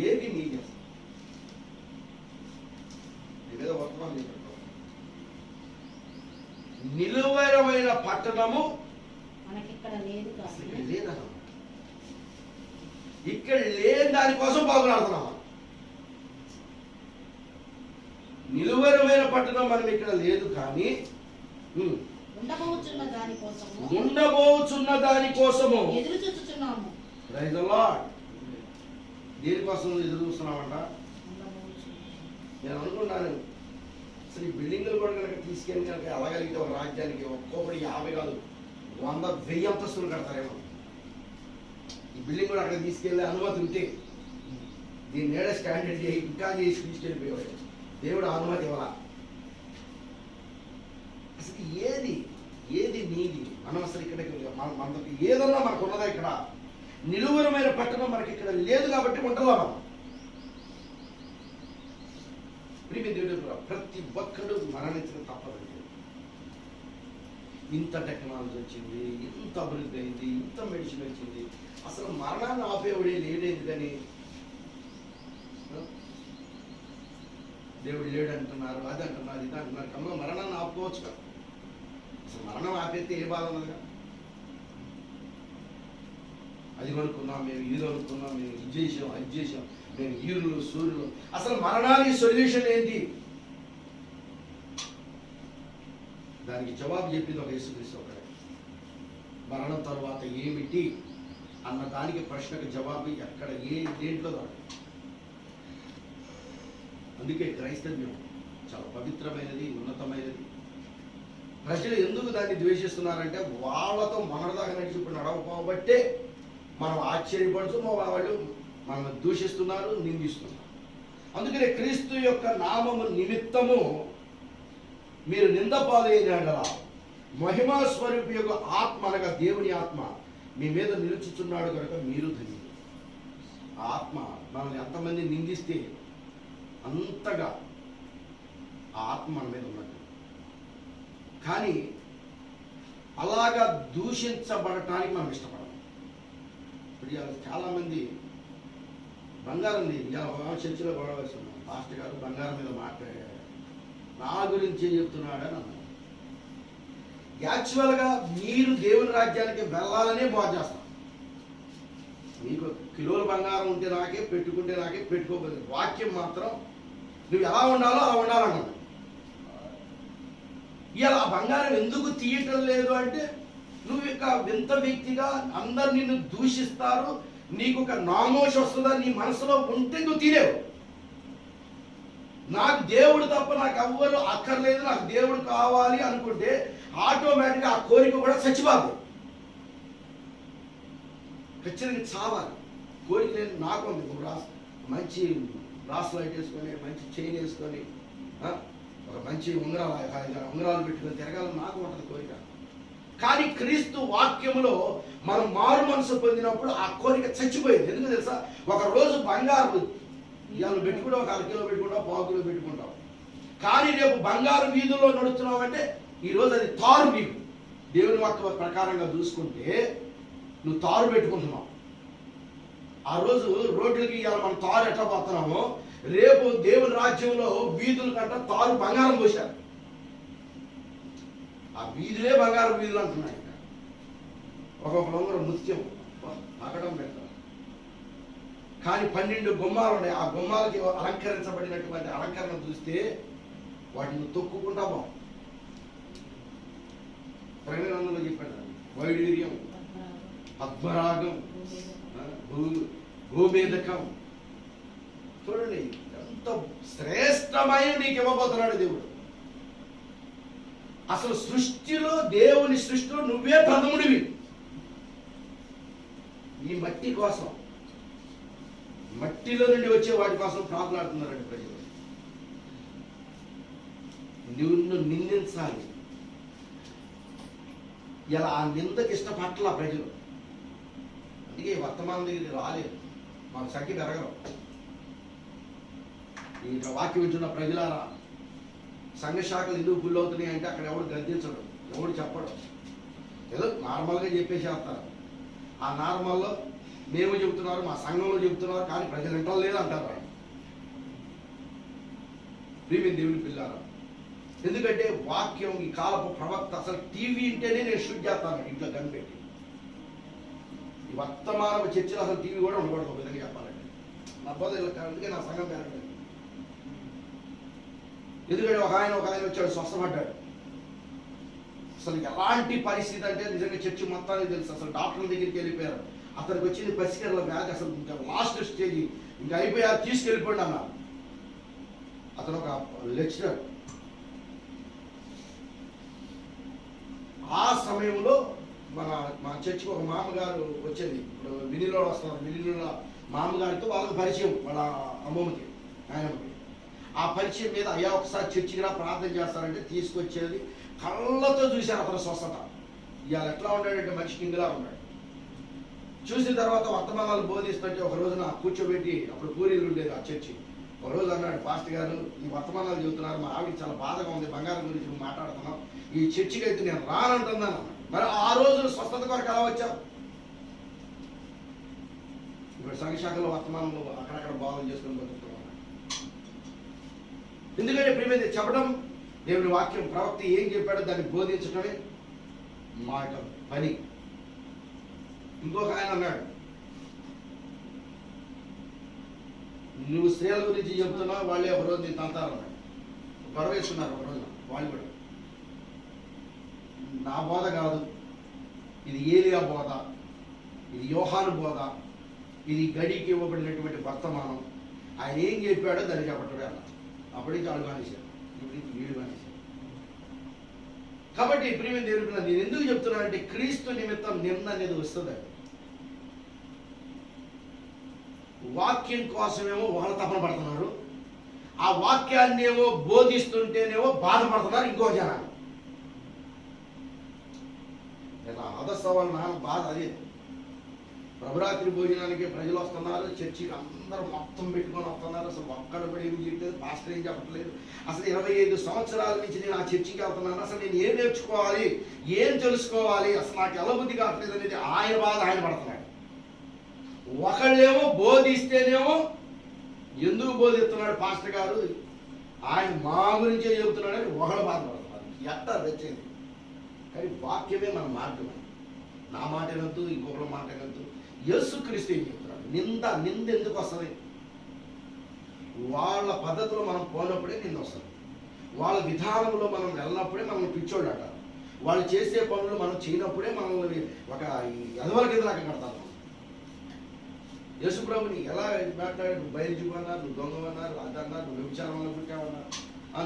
ఏది నీది? ఏదో వర్తమానం చెప్పారు. నిలువరమైన పట్టణము మనకిక్కడ లేదు కానీ. లేదన్నమాట. ఇక్కడ లేని దానికోసం బాగులాడుతున్నామా? నిలువరమైన పట్టణం మనం ఇక్కడ లేదు కానీ ఉండబోచున్న దానికోసము ఎదురు చూస్తున్నాము. Praise the Lord. దేనికోసం ఎదురు చూస్తున్నామంట? నేను అనుకున్నాను, అసలు ఈ బిల్డింగ్లు కూడా కనుక తీసుకెళ్ళి కనుక వెళ్ళగలిగితే ఒక రాజ్యానికి ఒక్కొక్కటి 50 కాదు 100, 1000 అంతస్తులు కడతారేమో. ఈ బిల్డింగ్ కూడా అక్కడ తీసుకెళ్ళే అనుమతి ఉంటే దీన్ని నేడ స్టాండర్డ్ చేసి ఇంకా చేసి తీసుకెళ్ళిపోయేవాడు. దేవుడు అనుమతి ఇవ్వాల. అసలు ఏది నీది? మనం అసలు ఇక్కడ మనకి ఏదన్నా మనకు ఉన్నదా? ఇక్కడ నిలువరమైన పట్టణం మనకి ఇక్కడ లేదు కాబట్టి ఉండాలా మనం. ప్రతి ఒక్కడు మరణించడం తప్పదండి. ఇంత టెక్నాలజీ వచ్చింది, ఇంత అభివృద్ధి అయింది, ఇంత మెడిసిన్ వచ్చింది, అసలు మరణాన్ని ఆపేవాడే లేడేది. కానీ దేవుడు లేడు అంటున్నారు, అది అంటున్నారు, ఇది అంటున్నారు. కమ్మ మరణాన్ని ఆపుకోవచ్చు కదా. అసలు మరణం ఆపేస్తే ఏ బాధ ఉన్నదిగా? అది కొనుక్కున్నాం మేము, ఇది కొనుక్కున్నాం మేము, ఇది చేసాం, అది చేసాం, మేము హీరులు సూర్యులు. అసలు మరణానికి సొల్యూషన్ ఏంటి? దానికి జవాబు చెప్పింది ఒక యేసుక్రీస్తు ఒకడే. మరణం తర్వాత ఏమిటి అన్న దానికి ప్రశ్నకు జవాబు ఎక్కడ దేంట్లో రాదు. అందుకే క్రైస్తవ్యం చాలా పవిత్రమైనది, ఉన్నతమైనది. ప్రజలు ఎందుకు దాన్ని ద్వేషిస్తున్నారంటే వాళ్ళతో మొన్నటిదాకా నడిచి ఇప్పుడు నడవకపోబట్టే మనం ఆశ్చర్యపడుతూ వాళ్ళు మనం దూషిస్తున్నారు, నిందిస్తున్నారు. అందుకనే క్రీస్తు యొక్క నామము నిమిత్తము మీరు నిందపాలైనలా మహిమా స్వరూపి యొక్క ఆత్మ అనగా దేవుని ఆత్మ మీ మీద నిలుచుచున్నాడు కనుక మీరు ధన్యులు. ఆ ఆత్మ మనల్ని ఎంతమంది నిందిస్తే అంతగా ఆ ఆత్మ మన మీద ఉన్నట్టు. కానీ అలాగా దూషించబడటానికి మనం ఇష్టపడము. ఇప్పుడు ఇవాళ చాలామంది బంగారం లేదు. ఇవాళ చర్చిలో గొడవ వేస్తున్నాం, పాస్టర్ గారు బంగారం మీద మాట్లాడారు, నా గురించి చెప్తున్నాడని అన్నారు. యాక్చువల్గా మీరు దేవుని రాజ్యానికి వెళ్ళాలనే బాధ చేస్తాం. మీకు కిలోల బంగారం ఉంటే నాకే, పెట్టుకుంటే నాకే, పెట్టుకోకపోతే వాక్యం మాత్రం నువ్వు ఎలా ఉండాలో అలా ఉండాలన్నాడు. ఇలా ఆ బంగారం ఎందుకు తీయటం లేదు అంటే నువ్వు ఇక వింత వ్యక్తిగా అందరు నిన్ను దూషిస్తారు, నీకు ఒక నామోషి వస్తుందని నీ మనసులో ఉంటే నువ్వు తీరేవు. నాకు దేవుడు తప్ప నాకు ఎవ్వరు అక్కర్లేదు, నాకు దేవుడు కావాలి అనుకుంటే ఆటోమేటిక్గా ఆ కోరిక కూడా చచ్చిపోదు. ఖచ్చితంగా చావాలి. కోరిక లేదు నాకు ఉంది. మంచి రాస్ లైట్ వేసుకొని, మంచి చైన్ వేసుకొని, ఒక మంచి ఉంగరాలు పెట్టుకొని తిరగాలని నాకు ఉంటుంది కోరిక. కానీ క్రీస్తు వాక్యములో మనం మారు మనసు పొందినప్పుడు ఆ కోరిక చచ్చిపోయింది. ఎందుకు తెలుసా? ఒక రోజు బంగారు ఇవాళ పెట్టుకుంటావు, ఒక 1/2 కిలో పెట్టుకుంటావు, 1/2 కిలో పెట్టుకుంటావు. కానీ రేపు బంగారు వీధుల్లో నడుస్తున్నావు అంటే ఈరోజు అది తారు. నీకు దేవుని వాక్య ప్రకారంగా చూసుకుంటే నువ్వు తారు పెట్టుకుంటున్నావు. ఆ రోజు రోడ్లకి ఇవాళ మనం తారు ఎట్లా పోతున్నామో రేపు దేవుని రాజ్యంలో వీధుల కంట తారు బంగారం పోశారు. ఆ వీధులే బంగారం వీధులు అంటున్నాయి. ఒక్కొక్క ముత్యం పగడం పెడతారు. కానీ 12 గుమ్మాలు ఉన్నాయి. ఆ గుమ్మాలకి అలంకరించబడినటువంటి అలంకరణ చూస్తే వాటిని తొక్కుకుంటా బాగు. ప్రకటనలో చెప్పాడు వైడూర్యం, పద్మరాగం, గోమేదకం. చూడండి ఎంత శ్రేష్టమైన నీకు ఇవ్వబోతున్నాడు దేవుడు. అసలు సృష్టిలో, దేవుని సృష్టిలో నువ్వే ప్రథముడివి. ఈ మట్టి కోసం, మట్టిలో నుండి వచ్చే వాటి కోసం ప్రాకులాడుతున్నారండి ప్రజలు. నిన్ను నిందించాలి. ఇలా ఆ నిందకి ఇష్టపట్ల ప్రజలు. అందుకే వర్తమానం దగ్గరికి రాలేదు, మాకు సంఖ్య పెరగడం. ఇంకా వాక్యం వింటున్న ప్రజలారా, సంఘ శాఖలు ఎందుకు గుళ్ళు అవుతున్నాయి అంటే అక్కడ ఎవడు గద్దించడం, ఎవడు చెప్పడం, ఏదో నార్మల్గా చెప్పేసేస్తారు. ఆ నార్మల్లో మేము చెబుతున్నారు, మా సంఘంలో చెబుతున్నారు, కానీ ప్రజలు వింటారు లేదు అంటారు. ప్రియమైన దేవుని పిల్లారా, ఎందుకంటే వాక్యం ఈ కాలపు ప్రవక్త అసలు టీవీ ఇంటేనే నేను షూట్ చేస్తాను ఇంట్లో కనిపెట్టి. ఈ వర్తమాన చర్చలు అసలు టీవీ కూడా ఉండకూడదు. ఒక విధంగా చెప్పాలంటే నా బోధ అందుకే నా సంఘం పేరండి. ఎందుకంటే ఒక ఆయన వచ్చాడు, స్వస్థపడ్డాడు. అసలు ఎలాంటి పరిస్థితి అంటే నిజంగా చర్చి మొత్తానికి తెలుసు. అసలు డాక్టర్ దగ్గరికి వెళ్ళిపోయారు. అతనికి వచ్చింది పసికెళ్ళ వ్యాధి, అసలు ఇంకా లాస్ట్ స్టేజ్, ఇంకా అయిపోయారు, తీసుకెళ్ళిపోండి అన్నారు. అతను ఒక లెక్చరర్. ఆ సమయంలో మా చర్చికి ఒక మామగారు వచ్చేది. ఇప్పుడు మినిలో వస్తున్నారు. మినిలో మామగారితో వాళ్ళకి పరిచయం, వాళ్ళ అమ్మమ్మకి, ఆయనమ్మకి. ఆ పరిచయం మీద అయ్యా ఒకసారి చర్చికి రా ప్రార్థన చేస్తారంటే తీసుకొచ్చేది. కళ్ళతో చూశారు అతను స్వస్థత. ఇవాళ ఎట్లా ఉన్నాడంటే మనిషి కింగ్లా ఉన్నాడు. చూసిన తర్వాత వర్తమానాలు బోధిస్తుంటే ఒక రోజున కూర్చోబెట్టి, అప్పుడు పూరీలు ఉండేది ఆ చర్చి. ఒక రోజు అన్నాడు, పాస్టర్ గారు ఈ వర్తమానాలు చెబుతున్నారు, మా ఆవిడ చాలా బాధగా ఉంది, బంగారం గురించి నువ్వు మాట్లాడుతున్నావు, ఈ చర్చికి అయితే నేను రానంటుందని అన్నాడు. మరి ఆ రోజు స్వస్థత కొరకు ఎలా వచ్చావు? ఇప్పుడు సంఘశాఖలో వర్తమానంలో అక్కడక్కడ బాధలు చేసుకుని బతుకుతున్నాం. ఎందుకంటే ప్రియమైన చెప్పడం, దేవుని వాక్యం ప్రవక్త ఏం చెప్పాడో దాన్ని బోధించడమే మా యొక్క పని. ఇంకొక ఆయన అన్నాడు, నువ్వు స్త్రీల గురించి చెప్తున్నావు, వాళ్ళే ఒక రోజు నేను తంతారన్నాడు. గొడవ వేసుకున్నారు ఒక రోజున వాళ్ళు కూడా. నా బోధ కాదు, ఇది ఏలియా బోధ, ఇది యోహాను బోధ, ఇది గడికి ఇవ్వబడినటువంటి వర్తమానం. ఆయన ఏం చెప్పాడో దాన్ని చెప్పటమే అన్న. అప్పటికి వాళ్ళు కానిశారు, ఇప్పటికి వీడు కానిశారు. కాబట్టి ప్రియమైన దేవుని పిల్లలు, నేను ఎందుకు చెప్తున్నానంటే క్రీస్తు నిమిత్తం నింద అనేది వస్తుందండి. వాక్యం కోసమేమో వాళ్ళు తపన పడుతున్నారు, ఆ వాక్యాన్ని ఏమో బోధిస్తుంటేనేమో బాధపడుతున్నారు ఇంకో జనాలు. ఆదర్శ వాళ్ళ నాన్న బాధ అదే. ప్రభురాత్రి భోజనానికి ప్రజలు వస్తున్నారు, చర్చికి అందరూ మొత్తం పెట్టుకొని వస్తున్నారు. అసలు ఒక్కడు కూడా ఏం చేయట్లేదు, పాస్టర్ ఏం చెప్పట్లేదు. అసలు 25 సంవత్సరాల నుంచి నేను ఆ చర్చికి వెళ్తున్నాను, అసలు నేను ఏం నేర్చుకోవాలి, ఏం తెలుసుకోవాలి, అసలు నాకు ఎలా బుద్ధి కావట్లేదు అనేది ఆయన బాధ ఆయన పడుతున్నాడు. ఒకళ్ళేమో బోధిస్తేనేమో ఎందుకు బోధిస్తున్నాడు పాస్టర్ గారు, ఆయన మా గురించే చెబుతున్నాడని ఒకళ్ళు బాధపడుతున్నారు. ఎట్ట తెచ్చింది. కానీ వాక్యమే మన మార్గం. నా మాట వినద్దు, ఇంకొకళ్ళ మాట వినద్దు. యేసుక్రీస్తు ఏం చెప్తున్నాడు? నింద ఎందుకు వస్తుంది? వాళ్ళ పద్ధతిలో మనం పోనప్పుడే నింద వస్తుంది. వాళ్ళ విధానంలో మనం వెళ్ళినప్పుడే మనల్ని పిచ్చోళ్ళు అంటారు. వాళ్ళు చేసే పనులు మనం చేయనప్పుడే మనల్ని ఒక ఎదవల కింద లాగా కడతారు. యేసుప్రభుని ఎలా మాట్లాడారు? నువ్వు బయలుజీవన్నారు, నువ్వు దొంగవన్నారు, అదన్నారు, నువ్వు వ్యభిచారం అనుకుంటావన్నారు,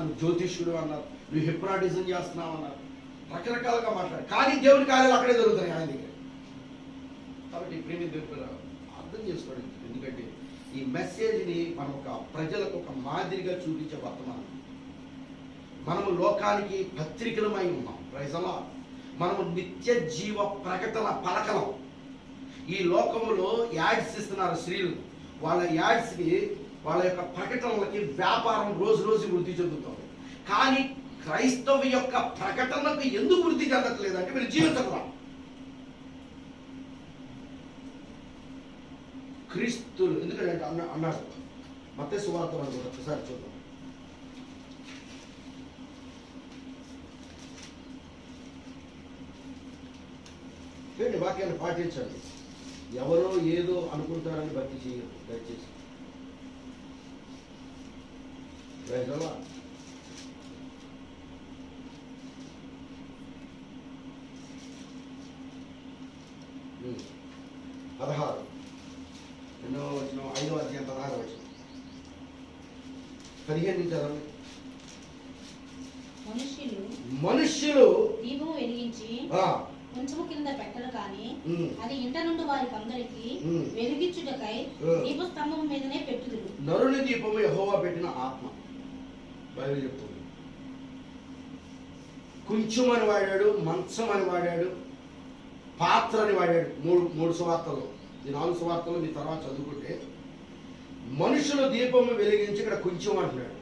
నువ్వు జ్యోతిష్యుడు అన్నారు, నువ్వు హిప్నాటిజం చేస్తున్నావు అన్నారు, రకరకాలుగా మాట్లాడు. కానీ దేవుని కార్యాలు అక్కడే జరుగుతున్నాయి ఆయన దగ్గర. కాబట్టి ప్రేమ దేవుడు అర్థం చేసుకోవడం. ఎందుకంటే ఈ మెసేజ్ని మనం ఒక ప్రజలకు ఒక మాదిరిగా చూపించే వర్తమానం. మనము లోకానికి పత్రికలమై ఉన్నాం. ప్రజలా మనము నిత్య జీవ ప్రకటన పలకలం. ఈ లోకములో యాడ్స్ ఇస్తున్నారు స్త్రీలు. వాళ్ళ యాడ్స్కి, వాళ్ళ యొక్క ప్రకటనలకి వ్యాపారం రోజు రోజు వృద్ధి చెందుతుంది. కానీ క్రైస్తవ యొక్క ప్రకటనకు ఎందుకు వృద్ధి చెందట్లేదు అంటే వీళ్ళు జీవించగలం. క్రీస్తులు ఎందుకంటే అన్నాడు మత్తయి సువార్తలో కూడా ఒకసారి చూద్దాం. వాక్యాన్ని పాటించండి. ఎవరో ఏదో అనుకుంటారని భక్తి చేయరు దయచేసి. రైతులా 16 ఎన్నో వచ్చిన 5వ అధ్యాయం 16వ వచనం 15 నుంచి చదవండి. మనుష్యులు దీపము వెలిగించి కొంచెము కింద పెట్టరు కానీ అది ఇంట నుండి వారికి అందరికి వెలిగించుటకై దీపస్తంభం మీదనే పెట్టుదురు. నరుని దీపము యెహోవా పెట్టిన ఆత్మ. బైబిల్ చెప్తుంది. కొంచెం అని వాడాడు, మంచం అని వాడాడు, పాత్ర అని వాడాడు. మూడు సువార్తలు. ఈ 4 సువార్తలు మీ తర్వాత చదువుకుంటే మనుషులు దీపము వెలిగించి ఇక్కడ కొంచెం అంటున్నాడు.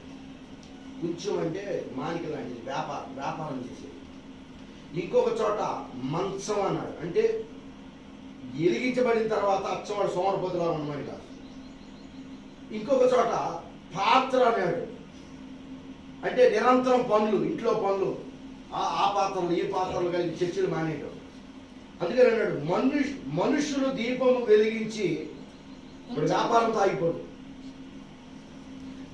కొంచెం అంటే మానిక లాంటిది, వ్యాపారం చేసేది. ఇంకొక చోట మంచం అన్నాడు. అంటే వెలిగించబడిన తర్వాత అచ్చవాడు సోమరపోతులా ఉన్నమని కాదు. ఇంకొక చోట పాత్ర అన్నాడు. అంటే నిరంతరం పనులు, ఇంట్లో పనులు, ఆ పాత్రలు ఈ పాత్రలు కలిపి చర్చలు మానేయడం. అందుకని అన్నాడు మనుషులు దీపము వెలిగించి. ఇప్పుడు వ్యాపారం తాగిపోదు.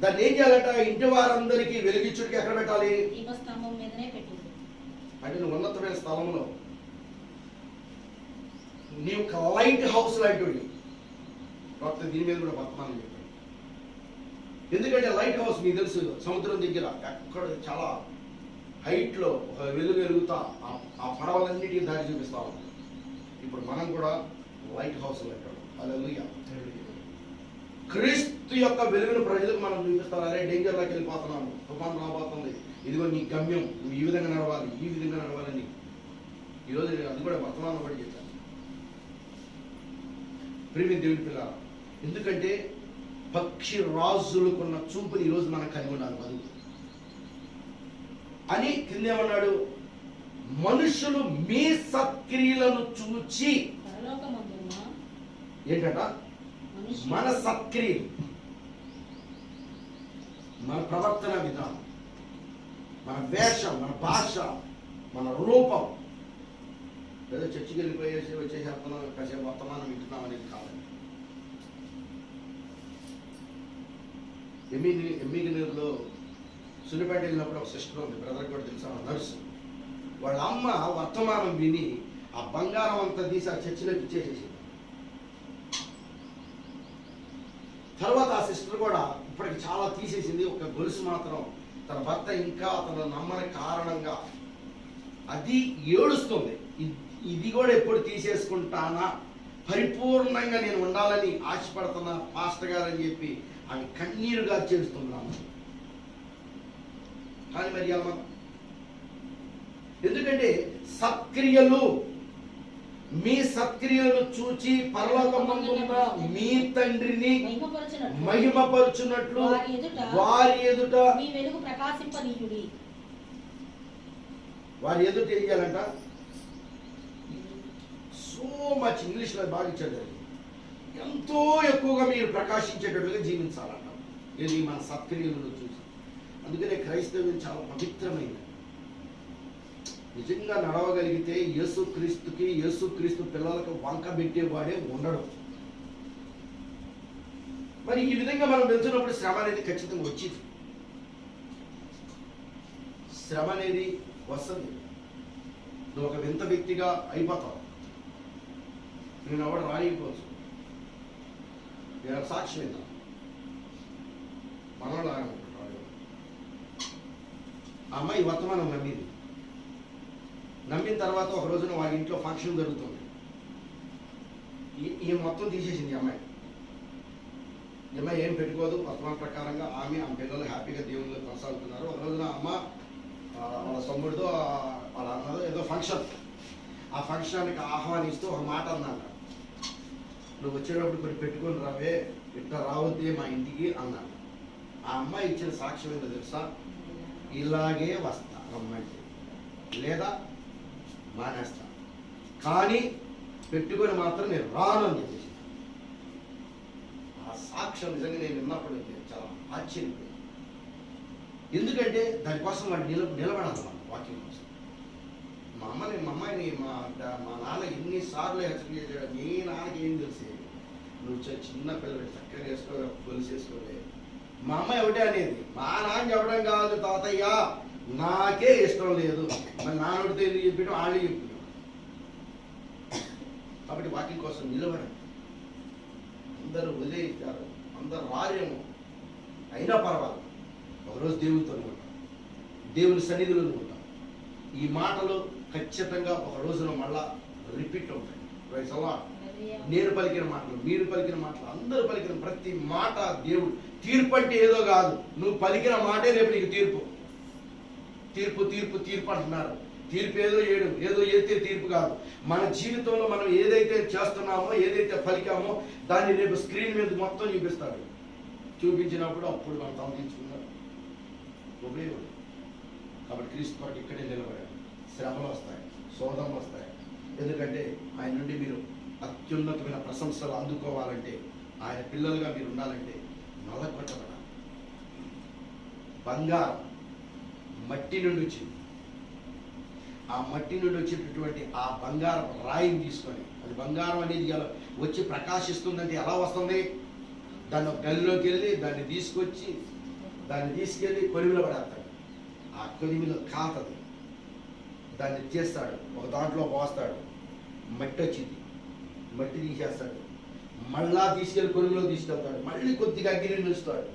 దాన్ని ఏం చేయాలంట? ఇంటి వారందరికీ వెలిగించుడికి ఎక్కడ పెట్టాలి? దీపస్తంభం మీదనే పెట్టు. అంటే నువ్వు ఉన్నతమైన స్థలంలో నీ ఒక లైట్ హౌస్ లాంటి కాకపోతే దీని మీద కూడా వర్తమానం చెప్పాడు. ఎందుకంటే లైట్ హౌస్ మీకు తెలుసు, సముద్రం దగ్గర ఎక్కడ చాలా హైట్లో ఒక వెలుగు వెలుగుతా ఆ పడవలన్నిటికీ దారి చూపిస్తా ఉంది. ఇప్పుడు మనం కూడా లైట్ హౌస్ అంటాడు. హల్లెలూయా. క్రీస్తు యొక్క వెలుగును ప్రజలకు మనం చూపిస్తారు. అరే డేంజర్లోకి వెళ్ళిపోతున్నాను, తుఫాను రాబోతుంది, ఇదిగో నీ గమ్యం, నువ్వు ఈ విధంగా నడవాలి, ఈ విధంగా నడవాలని ఈరోజు అది కూడా వర్తమానం కూడా చెప్పాను. ప్రేమ దేవుని పిల్ల. ఎందుకంటే పక్షి రాజులకున్న చూపుని ఈరోజు మనం కలిగి ఉండాలి బదులు అని. కిందేమన్నాడు? మనుషులు మీ సత్క్రియలను చూచి. ఏంటట? మన సత్క్రియలు, మన ప్రవర్తన విధానం, మన వేషం, మన భాష, మన రూపం. ఏదో చర్చికి వెళ్ళిపోయేసి వచ్చేసేస్తున్నాం, కాసేపు వర్తమానం వింటున్నాం అనేది కావాలి. ఎమ్మిగినూరులో సునిపేట వెళ్ళినప్పుడు ఒక సిస్టర్ ఉంది, బ్రదర్ కూడా తెలుసా, నర్సు. వాళ్ళ అమ్మ వర్తమానం విని ఆ బంగారం అంతా తీసి ఆ చర్చిలోకి ఇచ్చేసేసింది. తర్వాత ఆ సిస్టర్ కూడా ఇప్పటికి చాలా తీసేసింది. ఒక గొలుసు మాత్రం తన భర్త ఇంకా తన నమ్మని కారణంగా అది ఏడుస్తుంది. ఇది కూడా ఎప్పుడు తీసేసుకుంటానా, పరిపూర్ణంగా నేను ఉండాలని ఆశపడుతున్నా పాస్టర్ గారు అని చెప్పి ఆమె కన్నీరుగా చేస్తున్నాను. కానీ మరి ఎలా మనం? ఎందుకంటే సత్క్రియలు, మీ సత్క్రియలను చూచి పరలోకమందున్న మీ తండ్రిని మహిమపరచునట్లు వారి ఎదుట మీ వెలుగు ప్రకాశింపనీయుడి. వారి ఎదుట ఏం చేయాలంట? సో మచ్ ఇంగ్లీష్లో బాగా ఇచ్చాడు, ఎంతో ఎక్కువగా మీరు ప్రకాశించేటట్లుగా జీవించాలంట. ఇది మన సత్క్రియలను చూసి. అందుకనే క్రైస్తవ్యం చాలా పవిత్రమైనది. నిజంగా నడవగలిగితే యేసుక్రీస్తు పిల్లలకు వంక పెట్టేవాడే ఉండడు. మరి ఈ విధంగా మనం వెళ్తున్నప్పుడు శ్రమ అనేది ఖచ్చితంగా వచ్చింది. శ్రమ అనేది వస్తుంది. నువ్వు ఒక వింత వ్యక్తిగా అయిపోతావు. నేను ఎవడు రానిపోవచ్చు. నేను సాక్షి విన్నా, మనలాగా ఆ అమ్మాయి వర్తమానం నమ్మింది. నమ్మిన తర్వాత ఒక రోజున వారి ఇంట్లో ఫంక్షన్ జరుగుతుంది. ఈ మొత్తం తీసేసింది ఈ అమ్మాయి. ఏం పెట్టుకోదు. వర్తమాన ప్రకారంగా ఆమె పిల్లలు హ్యాపీగా దేవుళ్ళు కొనసాగుతున్నారు. ఒక రోజున అమ్మ వాళ్ళ తమ్ముడితో వాళ్ళ అన్నదో ఏదో ఫంక్షన్, ఆ ఫంక్షన్కి ఆహ్వానిస్తూ ఒక మాట అన్నాక, నువ్వు వచ్చేటప్పుడు కొన్ని పెట్టుకొని రావే, ఇట్లా రావద్దే మా ఇంటికి అన్నాడు. ఆ అమ్మాయి ఇచ్చిన సాక్ష్యం ఏంటో తెలుసా? ఇలాగే వస్తా రమ్మంటే, లేదా మానేస్తా, కానీ పెట్టుకొని మాత్రం నేను రాను అని చెప్పేసి. ఆ సాక్ష్యం నిజంగా నేను విన్నప్పుడు చాలా ఆశ్చర్యపోయింది. ఎందుకంటే దానికోసం వాడు నిలబడాలి వాక్యం కోసం. మా అమ్మాయిని మా నాన్న ఎన్నిసార్లు హెచ్చరిక చేశాడు. నీ నాన్నకి ఏం తెలిసి, నువ్వు చిన్న పిల్లలు చక్కగా వేసుకో, గొలుసు వేసుకోలే. మా అమ్మాయి ఒకటే అనేది, మా నాన్న చెప్పడం కాదు తాతయ్య, నాకే ఇష్టం లేదు. మరి నాన్నడితో ఎందుకు చెప్పడం, ఆడే చెప్తున్నాడు. కాబట్టి వాక్యం కోసం నిలబడండి. అందరూ వదిలేస్తారు, అందరూ రారేమో, అయినా పర్వాలేదు. ఒకరోజు దేవునితో ఉంటాం, దేవుని సన్నిధిలో ఉంటాం. ఈ మాటలు ఖచ్చితంగా ఒక రోజున మళ్ళా రిపీట్ అవుతాయి. నేను పలికిన మాటలు, మీరు పలికిన మాటలు, అందరూ పలికిన ప్రతి మాట దేవుడు. తీర్పు అంటే ఏదో కాదు, నువ్వు పలికిన మాటే రేపు నీకు తీర్పు. తీర్పు తీర్పు తీర్పు అంటున్నారు. తీర్పు ఏదో చేస్తే తీర్పు కాదు. మన జీవితంలో మనం ఏదైతే చేస్తున్నామో, ఏదైతే పలికామో దాన్ని రేపు స్క్రీన్ మీద మొత్తం చూపిస్తాడు. చూపించినప్పుడు అప్పుడు మనం తమదించుకున్నాడు ఉపయోగం. కాబట్టి క్రీస్తు కొరకు ఇక్కడే నిలబడాలి. శ్రమలు వస్తాయి, శోధనలు వస్తాయి. ఎందుకంటే ఆయన నుండి మీరు అత్యున్నతమైన ప్రశంసలు అందుకోవాలంటే, ఆయన పిల్లలుగా మీరు ఉండాలంటే నల్లగొట్టబడాలి. బంగారం మట్టి నుండి వచ్చింది. ఆ మట్టి నుండి వచ్చేటటువంటి ఆ బంగారం రాయిని తీసుకొని, అది బంగారం అనేది వచ్చి ప్రకాశిస్తుందంటే ఎలా వస్తుంది? దాన్ని ఒక గదిలోకి వెళ్ళి దాన్ని తీసుకెళ్ళి కొలిమిలో పడేస్తాడు. ఆ కొలిమిలో కాతది, దాన్ని తీస్తాడు, ఒక దాంట్లో పోస్తాడు, మట్టి వచ్చింది, మట్టి తీసేస్తాడు, మళ్ళా తీసుకెళ్ళి కొలిమిలో తీసుకెళ్తాడు, మళ్ళీ కొద్దిగా అగ్గిని నిలుస్తాడు,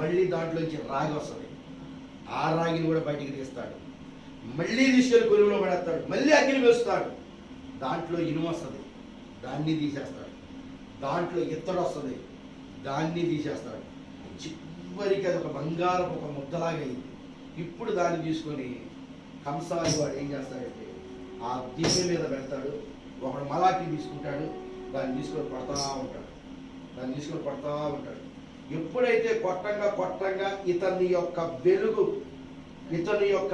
మళ్ళీ దాంట్లోంచి రాగి వస్తుంది, ఆ రాగిని కూడా బయటికి తీస్తాడు, మళ్ళీ తీసుకెళ్ళి కొలువులో పడేస్తాడు, మళ్ళీ అగ్గిని వేస్తాడు, దాంట్లో ఇనుము వస్తుంది, దాన్ని తీసేస్తాడు, దాంట్లో ఇత్తడి వస్తుంది, దాన్ని తీసేస్తాడు. చివరికి అది ఒక బంగారం ఒక ముద్దలాగా అయింది. ఇప్పుడు దాన్ని తీసుకొని కంసాలి వాడు ఏం చేస్తాడంటే ఆ దివ్య మీద పెడతాడు. ఒకడు మలాకి తీసుకుంటాడు, దాన్ని తీసుకొని కొడతా ఉంటాడు. ఎప్పుడైతే కొట్టంగా ఇతని యొక్క వెలుగు, ఇతని యొక్క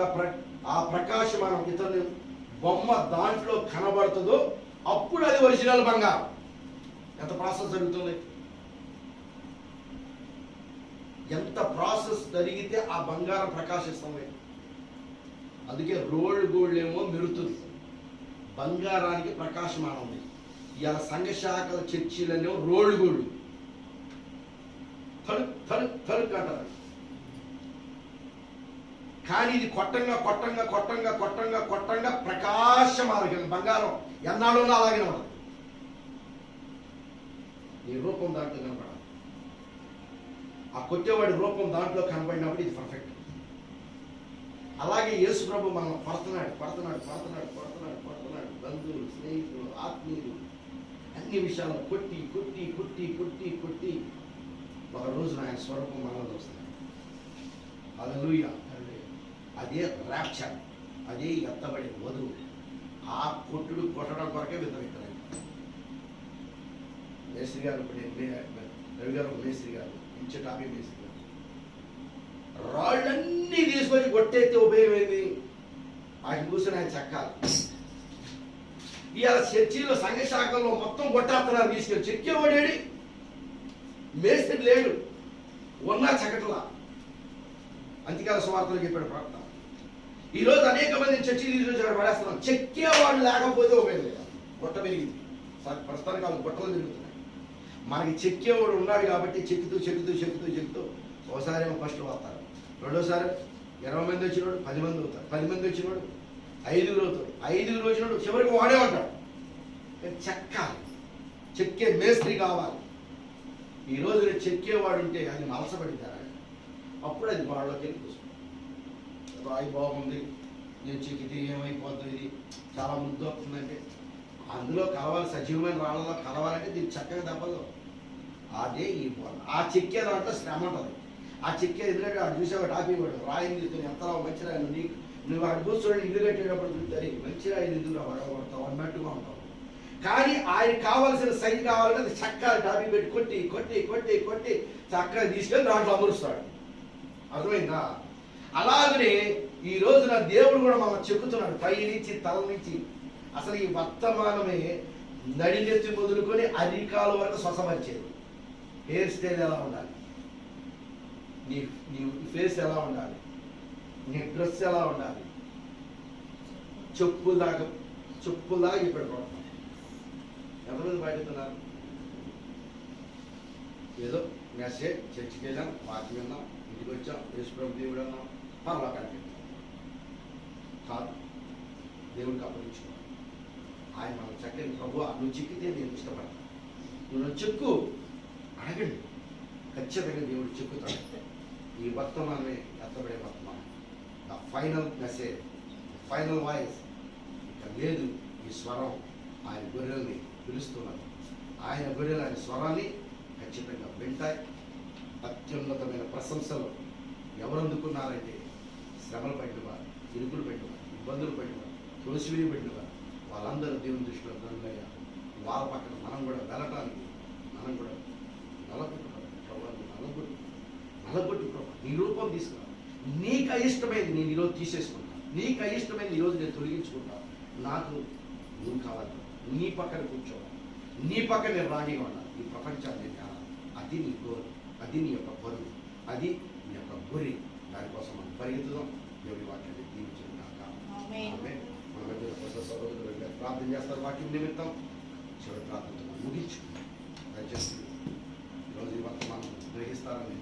ఆ ప్రకాశమానం, ఇతని బొమ్మ దాంట్లో కనబడుతుందో అప్పుడు అది ఒరిజినల్ బంగారం. ఎంత ప్రాసెస్ జరుగుతుంది, ఎంత ప్రాసెస్ జరిగితే ఆ బంగారం ప్రకాశిస్తుంది. అందుకే రోల్డ్ గోల్డ్ ఏమో మెరుతుంది, బంగారానికి ప్రకాశమానం ఉంది. ఇలా సంఘ శాఖల చర్చిలనేమో రోల్డ్ గోల్డ్ తలుక్ అంటారు. కానీ ఇది కొట్టంగా ప్రకాశమానం. బంగారం ఎన్నాళ్ళలో అలాగే ఉండదు. నీ రూపం దాంట్లో కనపడాలి. ఆ కొట్టేవాడి రూపం దాంట్లో కనపడినప్పుడు ఇది పర్ఫెక్ట్. అలాగే యేసు ప్రభు మనం పడుతున్నాడు. బంధువులు, స్నేహితులు, ఆత్మీయులు అన్ని విషయాల్లో కొట్టి ఒక రోజున ఆయన స్వరూపం మనలో వస్తుంది. హల్లెలూయా. అదే ర్యాప్చర్, అదే ఎత్తబడి వధువు. ఆ కొట్టడం కొరకే విత్తనం. మేస్త్రి గారు, ఇప్పుడు రవి గారు మేస్త్రి గారు, ఇంచే టాపీ మేస్త్రి గారు, రాళ్ళన్నీ తీసుకొని కొట్టేస్తే ఉపయోగం ఏంది? ఆయన కూర్చొని ఆయన చెక్కాలి. ఇవాళ చర్చిలో సంఘ శాఖల్లో మొత్తం కొట్టేస్తున్నారు తీసుకెళ్ళి. చెక్కేవాడేడి? మేస్త్రి లేడు, ఉన్నా చకట్లా. అంత్యకాల సువార్తలు చెప్పాడు ప్రవక్త. ఈరోజు అనేక మంది చర్చి తీసుకొచ్చి పడేస్తున్నాం. చెక్కేవాడు లేకపోతే ఉపయోగం లేదు. గుట్ట పెరిగింది, ప్రస్తుతానికి వాళ్ళు గుట్టలు పెరుగుతున్నాయి. మనకి చెక్కేవాడు ఉన్నాడు కాబట్టి చెక్కుతూ ఒకసారి ఏమో ఫస్ట్ వస్తారు, రెండోసారి 20 మంది వచ్చినోడు 10 మంది అవుతారు, 10 మంది వచ్చినోడు 5 అవుతాడు, 5 వచ్చినోడు చివరికి వాడే ఉంటాడు. చెక్కాలి, చెక్కే మేస్త్రి కావాలి. ఈ రోజు చెక్కేవాడు ఉంటే అది మలసపడితారా? అప్పుడు అది వాళ్ళకి వెళ్ళి కూర్చుంది. రాయి బాగుంది, నేను చెక్కితే ఏమైపోతుంది, ఇది చాలా ముద్దు వస్తుందంటే అందులో కలవాలి, సజీవమైన రాళ్ళలో కలవాలంటే దీన్ని చక్కగా దెబ్బలు. అదే ఈ బాల్. ఆ చెక్కే దాంట్లో శ్రమ ఉంటుంది. ఆ చెక్కే ఎందుకంటే వాడు చూసేవాడు ఆపేవాడు, రాయిని తీసుకుని ఎంతలా మంచి రాయి, నువ్వు వాడు కూర్చోండి ఇల్లు కట్టేటప్పుడు చూస్తే మంచి రాయి ఎందుకు పడగొడతావు అన్నట్టుగా ఉంటావు. కానీ ఆయన కావాల్సిన సైజు కావాలంటే అది చక్కగా టాపీ పెట్టి కొట్టి చక్కగా తీసుకెళ్ళి దాంట్లో అమరుస్తాడు. అర్థమైందా? అలాగనే ఈ రోజున దేవుడు కూడా మనం చెక్కుతున్నాడు, పై నుంచి తల నుంచి. అసలు ఈ వర్తమానమే నడినెత్తి మొదలుకొని అరికాల వరకు శ్వసపరిచేది. హెయిర్ స్టైల్ ఎలా ఉండాలి, నీ ఫేస్ ఎలా ఉండాలి, నీ డ్రెస్ ఎలా ఉండాలి, చెప్పులాగా ఇప్పుడు కొడతాం. ఎంతమంది బయటతున్నారు? ఏదో మెసేజ్, చర్చికి వెళ్ళాం, వాక్యం విన్నాం, ఇంటికి వచ్చాం, యేసుప్రభు దేవుడు అన్నాం, పరలోకానికి కాదు. దేవుడికి అప్పగించుకోవాలి. ఆయన మనం చక్కని ప్రభు నువ్వు చెక్కితే నేను ఇష్టపడతాను, నువ్వు చెక్కు అడగండి, ఖచ్చితంగా దేవుడు చెక్కుతాడు. ఈ వర్తమానమే ఎత్తబడే వర్తమానం, the final message, final voice. ఇక లేదు ఈ స్వరం. ఆయన గొర్రెల్ని పిలుస్తున్నారు, ఆయన గొర్రెలు ఆయన స్వరాన్ని ఖచ్చితంగా వింటాయి. అత్యున్నతమైన ప్రశంసలు ఎవరు అందుకున్నారంటే శ్రమలు పడినవారు, ఇరుకులు పడినవారు, ఇబ్బందులు పడినవారు, తోసివేయ పడినవారు, వాళ్ళందరూ దేవుని దృష్టిలో ధనులయ్యారు. వాళ్ళ పక్కన మనం కూడా వెళ్ళటానికి మనం కూడా నలగొట్టు ప్రభు నీ రూపం తీసుకురా. నీకు అయిష్టమైంది నేను ఈరోజు తీసేసుకుంటాను, నీకు అయిష్టమైంది ఈరోజు నేను తొలగించుకుంటాను. నాకు నువ్వు కావాలి, నీ పక్కన కూర్చోవాలి, నీ పక్కన నేను రాణిగా ఉండాలి, ఈ ప్రపంచాన్ని కావాలి. అది నీ గోరు, అది నీ యొక్క బరువు, అది నీ యొక్క గురి. దానికోసం మనం పరిగెత్తుదాం. దేవుడి వాక్యాన్ని దీవించడం సహోదరులు ప్రార్థన చేస్తారు. వాక్యం నిమిత్తం చివరి ప్రార్థనతో ముగించుకుంటాం. దయచేసి ఈరోజు ఈ వర్తమానం గ్రహిస్తారని